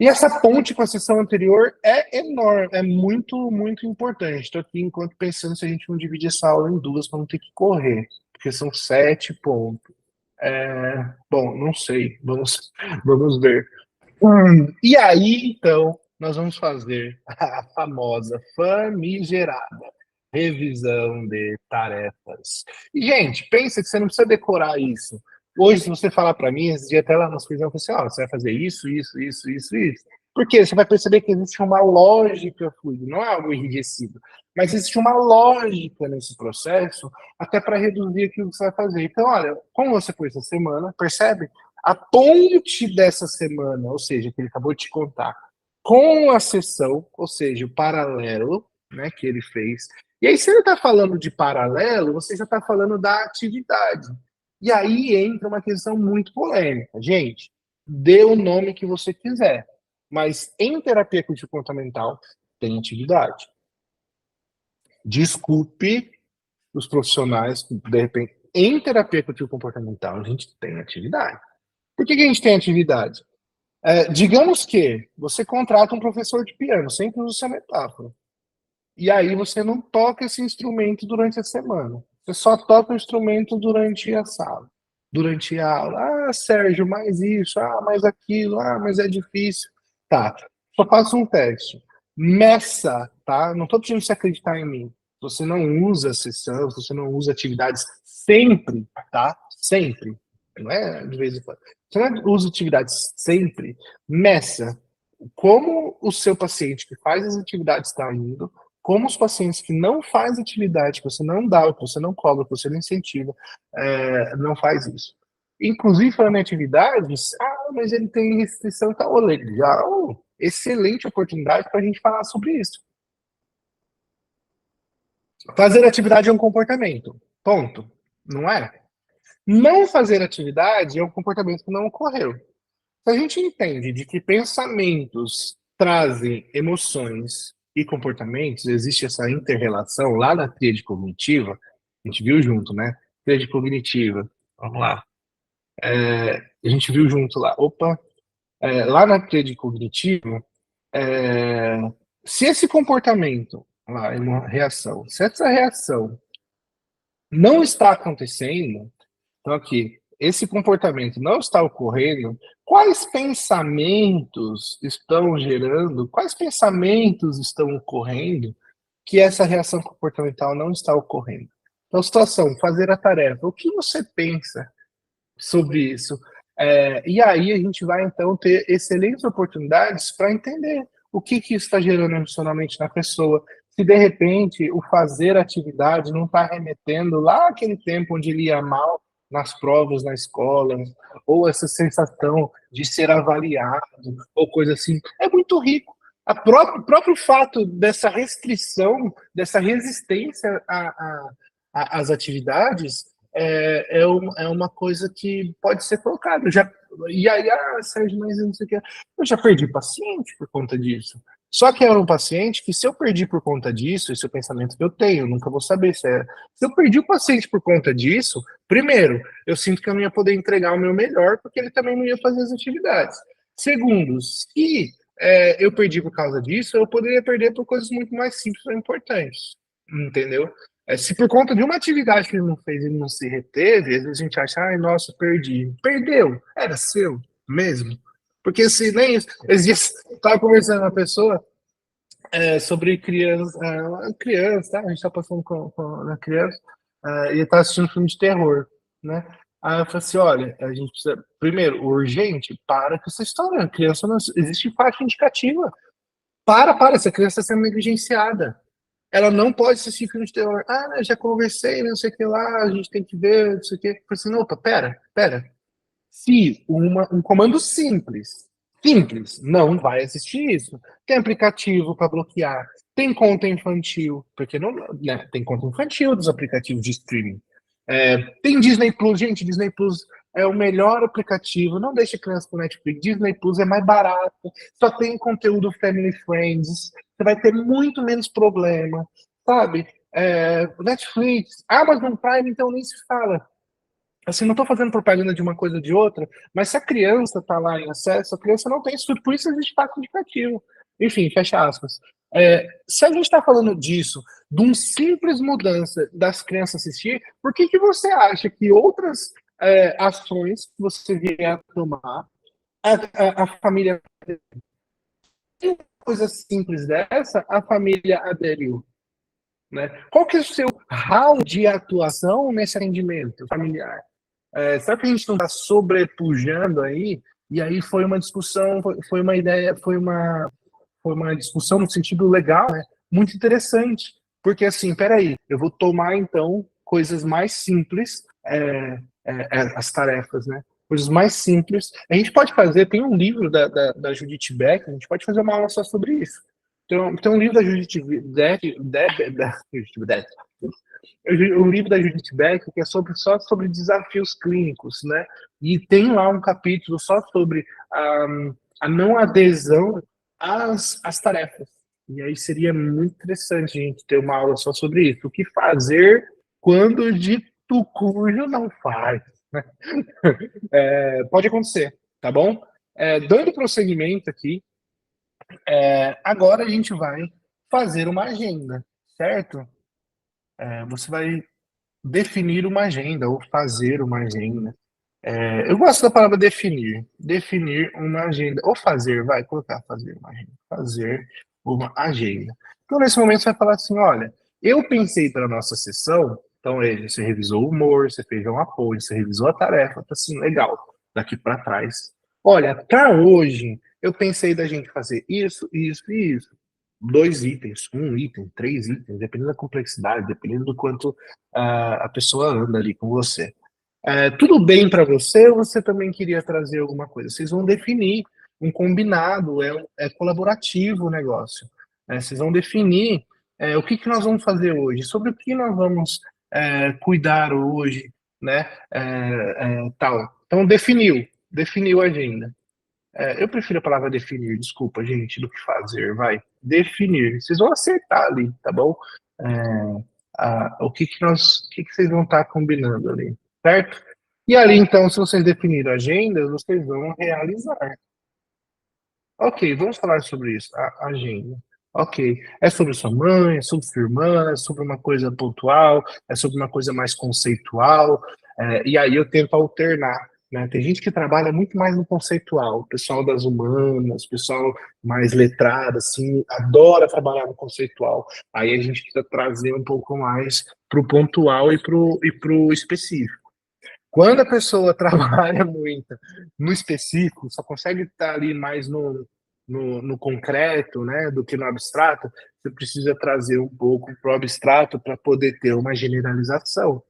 E essa ponte com a sessão anterior é enorme, é muito, muito importante. Estou aqui enquanto pensando se a gente não dividir essa aula em 2 para não ter que correr, porque são 7 pontos. Bom, não sei, vamos ver. E aí, então, nós vamos fazer a famosa, famigerada revisão de tarefas. E, gente, pensa que você não precisa decorar isso. Hoje, se você falar para mim, esse dia até lá nós fizemos, assim, ó, você vai fazer isso, isso, isso, isso, isso. Porque você vai perceber que existe uma lógica fluida, não é algo enrijecido, mas existe uma lógica nesse processo, até para reduzir aquilo que você vai fazer. Então, olha, como você foi essa semana, percebe? A ponte dessa semana, ou seja, que ele acabou de te contar, com a sessão, ou seja, o paralelo, né, que ele fez. E aí, se ele está falando de paralelo, você já está falando da atividade. E aí entra uma questão muito polêmica. Gente, dê o nome que você quiser, mas em terapia cognitivo-comportamental tem atividade. Desculpe os profissionais, de repente, em terapia cognitivo-comportamental a gente tem atividade. Por que a gente tem atividade? Digamos que você contrata um professor de piano, sempre usa essa metáfora. E aí você não toca esse instrumento durante a semana. Você só toca o instrumento durante a sala, durante a aula. Ah, Sérgio, mais isso, mais aquilo, mas é difícil. Tá, só faça um teste. Meça, tá? Não estou pedindo você acreditar em mim. Você não usa sessão, você não usa atividades sempre, tá? Sempre. Não é de vez em quando. Você não usa atividades sempre. Meça como o seu paciente que faz as atividades está indo, como os pacientes que não faz atividade, que você não dá, que você não cobra, que você não incentiva, não faz isso. Inclusive, falando em atividades, mas ele tem restrição e tal. Legal, excelente oportunidade para a gente falar sobre isso. Fazer atividade é um comportamento, ponto, não é? Não fazer atividade é um comportamento que não ocorreu. Se a gente entende de que pensamentos trazem emoções e comportamentos, existe essa inter-relação lá na tríade cognitiva, a gente viu junto, né? Tríade cognitiva, vamos lá. A gente viu junto lá. Lá na tríade cognitiva, se esse comportamento lá, é uma reação. Se essa reação não está acontecendo, então aqui, esse comportamento não está ocorrendo, quais pensamentos estão gerando, quais pensamentos estão ocorrendo que essa reação comportamental não está ocorrendo? Então, situação, fazer a tarefa. O que você pensa sobre isso? E aí a gente vai, então, ter excelentes oportunidades para entender o que isso está gerando emocionalmente na pessoa. Se, de repente, o fazer atividade não está remetendo lá aquele tempo onde ele ia mal nas provas, na escola, ou essa sensação de ser avaliado, ou coisa assim. É muito rico. O próprio fato dessa restrição, dessa resistência às atividades, é uma coisa que pode ser colocada. E aí, Sérgio, mas eu não sei o que. Eu já perdi paciente por conta disso. Só que era um paciente que, se eu perdi por conta disso, esse é o pensamento que eu tenho, eu nunca vou saber se é. Se eu perdi o paciente por conta disso, primeiro, eu sinto que eu não ia poder entregar o meu melhor, porque ele também não ia fazer as atividades. Segundo, se eu perdi por causa disso, eu poderia perder por coisas muito mais simples ou importantes. Entendeu? Se por conta de uma atividade que ele não fez, ele não se reteve, às vezes a gente acha, ai, nossa, perdi. Perdeu, era seu mesmo. Porque se nem isso. Esses dias eu estava conversando com uma pessoa sobre criança, tá? A gente está passando com a criança, e ele está assistindo um filme de terror, né? Aí eu falei assim, olha, a gente precisa, primeiro, urgente, para com essa história, a criança não existe faixa indicativa. Essa criança está sendo negligenciada. Ela não pode assistir filme de terror. Ah, eu já conversei, não sei o que lá, a gente tem que ver, não sei o que. Eu falei assim, opa, pera. Se um comando simples, não vai assistir isso. Tem aplicativo para bloquear, tem conta infantil, porque não, né, tem conta infantil dos aplicativos de streaming. Tem Disney Plus, gente, Disney Plus é o melhor aplicativo, não deixe criança com Netflix, Disney Plus é mais barato, só tem conteúdo family friends, você vai ter muito menos problema, sabe? Netflix, Amazon Prime, então nem se fala. Assim, não estou fazendo propaganda de uma coisa ou de outra, mas se a criança está lá em acesso, a criança não tem isso tudo, por isso existe pacto indicativo. Enfim, fecha aspas. Se a gente está falando disso, de uma simples mudança das crianças assistir, por que você acha que outras ações que você vier a tomar, a família, coisa simples dessa, a família aderiu? Né? Qual que é o seu hall de atuação nesse atendimento familiar? Será que a gente não está sobrepujando aí? E aí foi uma discussão, foi uma ideia, foi uma discussão no sentido legal, né? Muito interessante. Porque assim, peraí, eu vou tomar então coisas mais simples, as tarefas, né? Coisas mais simples. A gente pode fazer, tem um livro da Judith Beck, a gente pode fazer uma aula só sobre isso. Tem um livro da Judith Beck, o livro da Judith Beck, que é só sobre desafios clínicos, né? E tem lá um capítulo só sobre a não adesão às tarefas. E aí seria muito interessante a gente ter uma aula só sobre isso. O que fazer quando o dito cujo não faz, né? Pode acontecer, tá bom? Dando prosseguimento aqui, agora a gente vai fazer uma agenda, certo? Você vai definir uma agenda ou fazer uma agenda. Eu gosto da palavra definir. Definir uma agenda. Ou fazer, vai colocar fazer uma agenda. Fazer uma agenda. Então, nesse momento, você vai falar assim: olha, eu pensei para a nossa sessão. Então, você revisou o humor, você fez um apoio, você revisou a tarefa. Tá assim, legal. Daqui para trás. Olha, para hoje, eu pensei da gente fazer isso, isso e isso. 2 itens, 1 item, 3 itens, dependendo da complexidade, dependendo do quanto a pessoa anda ali com você. Tudo bem para você ou você também queria trazer alguma coisa? Vocês vão definir um combinado, colaborativo o negócio. Vocês vão definir o que nós vamos fazer hoje, sobre o que nós vamos cuidar hoje, né? Tal. Então, definiu a agenda. Eu prefiro a palavra definir, desculpa, gente, do que fazer, vai. Definir. Vocês vão acertar ali, tá bom? O que vocês vão estar combinando ali, certo? E ali, então, se vocês definirem a agenda, vocês vão realizar. Ok, vamos falar sobre isso, a agenda. Ok. É sobre sua mãe, é sobre sua irmã, é sobre uma coisa pontual, é sobre uma coisa mais conceitual. E aí eu tento alternar, né? Tem gente que trabalha muito mais no conceitual, o pessoal das humanas, o pessoal mais letrado, assim, adora trabalhar no conceitual. Aí a gente precisa trazer um pouco mais para o pontual e pro específico. Quando a pessoa trabalha muito no específico, só consegue estar ali mais no concreto, né, do que no abstrato, você precisa trazer um pouco para o abstrato para poder ter uma generalização.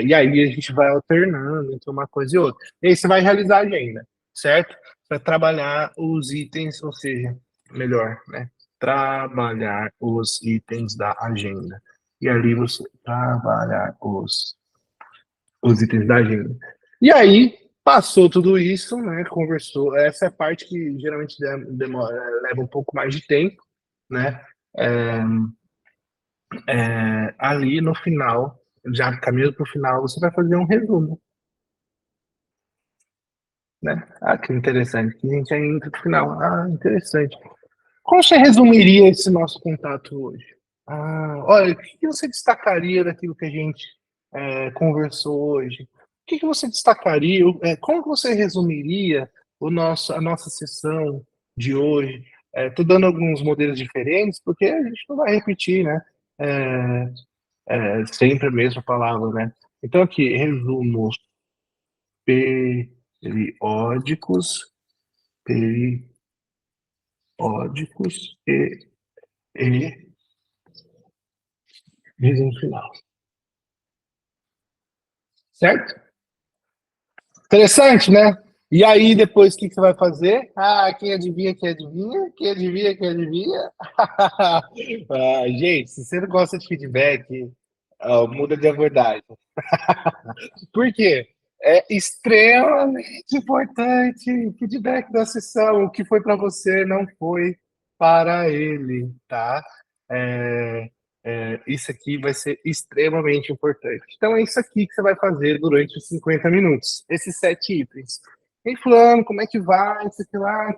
E aí a gente vai alternando entre uma coisa e outra. E aí você vai realizar a agenda, certo? Para trabalhar os itens, ou seja, melhor, né? Trabalhar os itens da agenda. E ali você trabalhar os itens da agenda. E aí, passou tudo isso, né? Conversou. Essa é a parte que geralmente demora, leva um pouco mais de tempo, né? É, ali no final, já caminhando para o final, você vai fazer um resumo, né? Ah, que interessante. Que a gente ainda entra no final. Ah, interessante. Como você resumiria esse nosso contato hoje? Ah, olha, o que você destacaria daquilo que a gente conversou hoje? O que você destacaria? Como que você resumiria a nossa sessão de hoje? Estou dando alguns modelos diferentes, porque a gente não vai repetir, né? É, sempre a mesma palavra, né? Então, aqui, resumos periódicos, periódicos e resumo final. Certo? Interessante, né? E aí, depois, o que você vai fazer? Ah, quem adivinha, quem adivinha? Quem adivinha, quem adivinha? Gente, se você não gosta de feedback, muda de abordagem. Por quê? É extremamente importante feedback da sessão. O que foi para você não foi para ele, tá? É, isso aqui vai ser extremamente importante. Então, é isso aqui que você vai fazer durante os 50 minutos. Esses 7 itens. Ei, fulano, como é que vai? Isso aqui lá,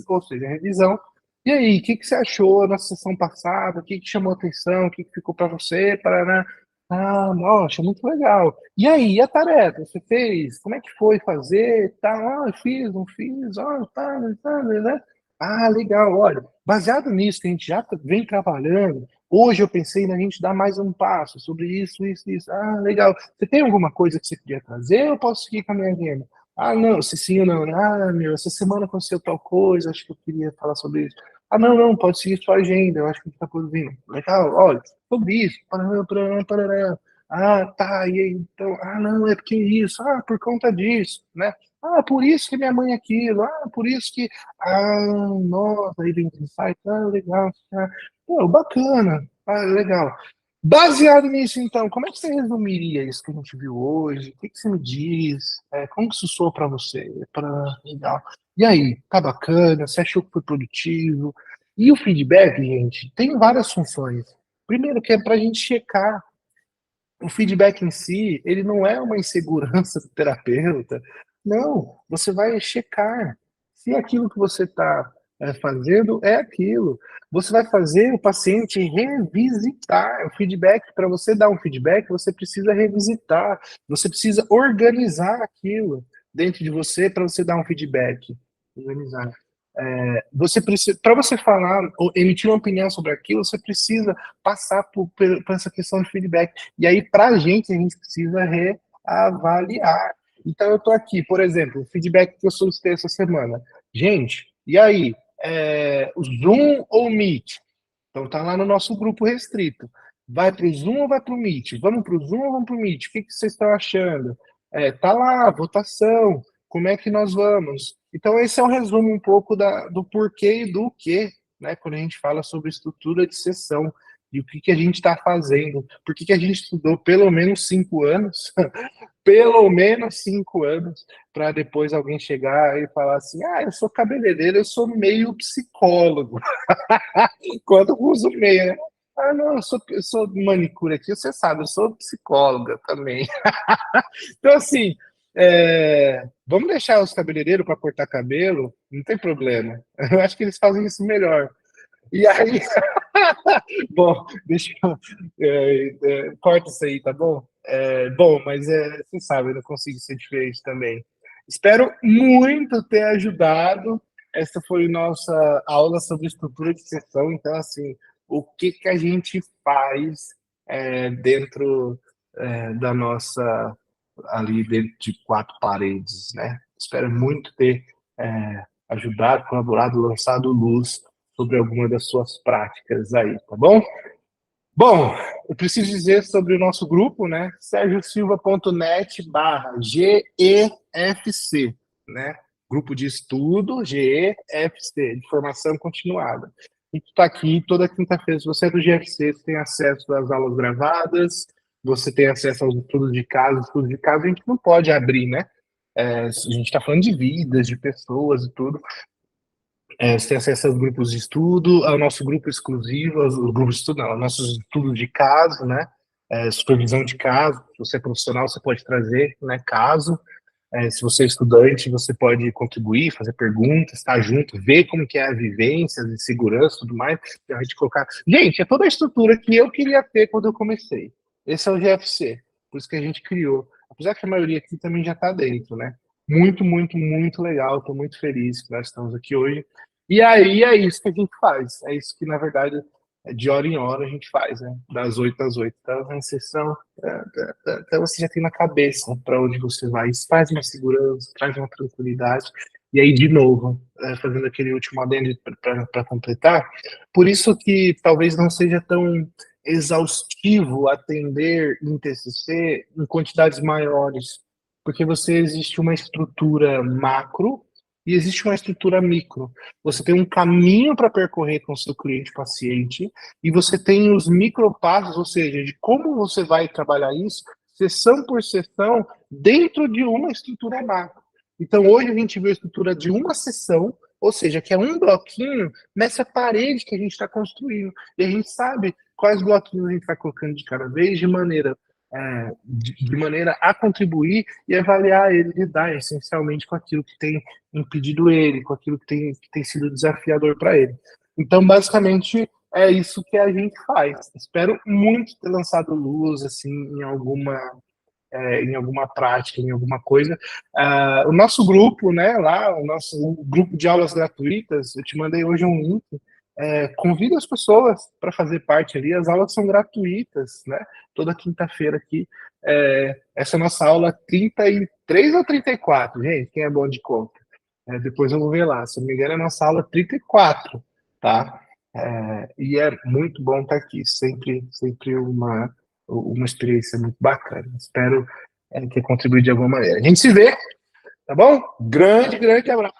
ou seja, revisão. E aí, o que você achou na sessão passada? O que chamou a atenção? O que ficou para você? Paraná? Ah, nossa, muito legal. E aí, a tarefa? Você fez? Como é que foi fazer? Tá, ah, fiz, não fiz, né? Ah, legal, olha, baseado nisso que a gente já vem trabalhando, hoje eu pensei na gente dar mais um passo sobre isso, isso, isso. Ah, legal. Você tem alguma coisa que você queria trazer ou eu posso seguir com a minha agenda? Ah, não, se sim ou não. Ah, meu, essa semana aconteceu tal coisa, acho que eu queria falar sobre isso. Ah, não, não, pode seguir sua agenda, eu acho que a gente está produzindo. Legal, olha, sobre isso. Parará, parará, parará. Ah, tá, e aí, então, ah, não, é porque isso, ah, por conta disso, né? Ah, por isso que minha mãe é aquilo, ah, por isso que, ah, nossa, aí vem insight, ah, legal, ah, pô, bacana, ah, legal. Baseado nisso, então, como é que você resumiria isso que a gente viu hoje? O que que você me diz? Como que isso soou para você? Legal. E aí, tá bacana? Você achou que foi produtivo? E o feedback, gente, tem várias funções. Primeiro, que é para a gente checar. O feedback em si, ele não é uma insegurança do terapeuta. Não, você vai checar se aquilo que você está fazendo é aquilo. Você vai fazer o paciente revisitar. O feedback, para você dar um feedback, você precisa revisitar. Você precisa organizar aquilo dentro de você para você dar um feedback. Organizar. Você precisa, para você falar ou emitir uma opinião sobre aquilo, você precisa passar por essa questão de feedback. E aí, para a gente precisa reavaliar. Então, eu estou aqui, por exemplo, o feedback que eu solicitei essa semana. Gente, e aí? O Zoom ou Meet? Então, tá lá no nosso grupo restrito. Vai para o Zoom ou vai para o Meet? Vamos para o Zoom ou vamos para o Meet? O que vocês estão achando? Tá lá, votação. Como é que nós vamos? Então, esse é um resumo um pouco do porquê e do que, né? Quando a gente fala sobre estrutura de sessão e o que a gente está fazendo. Por que a gente estudou pelo menos 5 anos? Pelo menos 5 anos, para depois alguém chegar e falar assim: ah, eu sou cabeleireiro, eu sou meio psicólogo. Quando uso meio, né? Ah, não, eu sou manicure aqui, você sabe, eu sou psicóloga também. Então, assim, vamos deixar os cabeleireiros para cortar cabelo, não tem problema. Eu acho que eles fazem isso melhor. E aí, bom, deixa eu. Corta isso aí, tá bom? Bom, mas você sabe, eu não consigo ser diferente também. Espero muito ter ajudado. Essa foi nossa aula sobre estrutura de sessão. Então, assim, o que que a gente faz dentro da nossa, ali dentro de quatro paredes, né? Espero muito ter ajudado, colaborado, lançado luz sobre alguma das suas práticas aí, tá bom? Bom, eu preciso dizer sobre o nosso grupo, né? sergiosilva.net/GEFC, né? Grupo de estudo GEFC, de formação continuada. A gente está aqui toda quinta-feira. Se você é do GFC, você tem acesso às aulas gravadas, você tem acesso aos estudos de caso. Estudos de caso a gente não pode abrir, né? A gente está falando de vidas, de pessoas e tudo. Você tem acesso aos grupos de estudo, ao nosso grupo exclusivo, aos grupos de estudo, não, aos nossos estudos de caso, né? Supervisão de caso. Se você é profissional, você pode trazer, né, caso. Se você é estudante, você pode contribuir, fazer perguntas, estar junto, ver como que é a vivência, de segurança e tudo mais. A gente colocar. Gente, é toda a estrutura que eu queria ter quando eu comecei. Esse é o GFC, por isso que a gente criou. Apesar que a maioria aqui também já está dentro, né? Muito, muito, muito legal. Estou muito feliz que nós estamos aqui hoje. E aí é isso que a gente faz. É isso que, na verdade, de hora em hora a gente faz, né? Das 8 às 8. Então, na sessão, então você já tem na cabeça para onde você vai. Isso traz uma segurança, traz uma tranquilidade. E aí, de novo, fazendo aquele último adendo para completar, por isso que talvez não seja tão exaustivo atender em TCC em quantidades maiores, porque existe uma estrutura macro e existe uma estrutura micro. Você tem um caminho para percorrer com o seu cliente paciente e você tem os micropassos, ou seja, de como você vai trabalhar isso, sessão por sessão, dentro de uma estrutura macro. Então, hoje a gente vê a estrutura de uma sessão, ou seja, que é um bloquinho nessa parede que a gente está construindo. E a gente sabe quais bloquinhos a gente vai colocando de cada vez, de maneira a contribuir e avaliar ele, lidar essencialmente com aquilo que tem impedido ele, com aquilo que tem sido desafiador para ele. Então, basicamente, é isso que a gente faz. Espero muito ter lançado luz assim em alguma prática, em alguma coisa. O nosso grupo, né, lá, o grupo de aulas gratuitas, eu te mandei hoje um link. Convido as pessoas para fazer parte ali, as aulas são gratuitas, né? Toda quinta-feira aqui. Essa é a nossa aula 33 ou 34, gente? Quem é bom de conta? Depois eu vou ver lá. Se não me engano, é a nossa aula 34, tá? E é muito bom estar aqui. Sempre uma experiência muito bacana. Espero ter contribuído de alguma maneira. A gente se vê, tá bom? Grande abraço.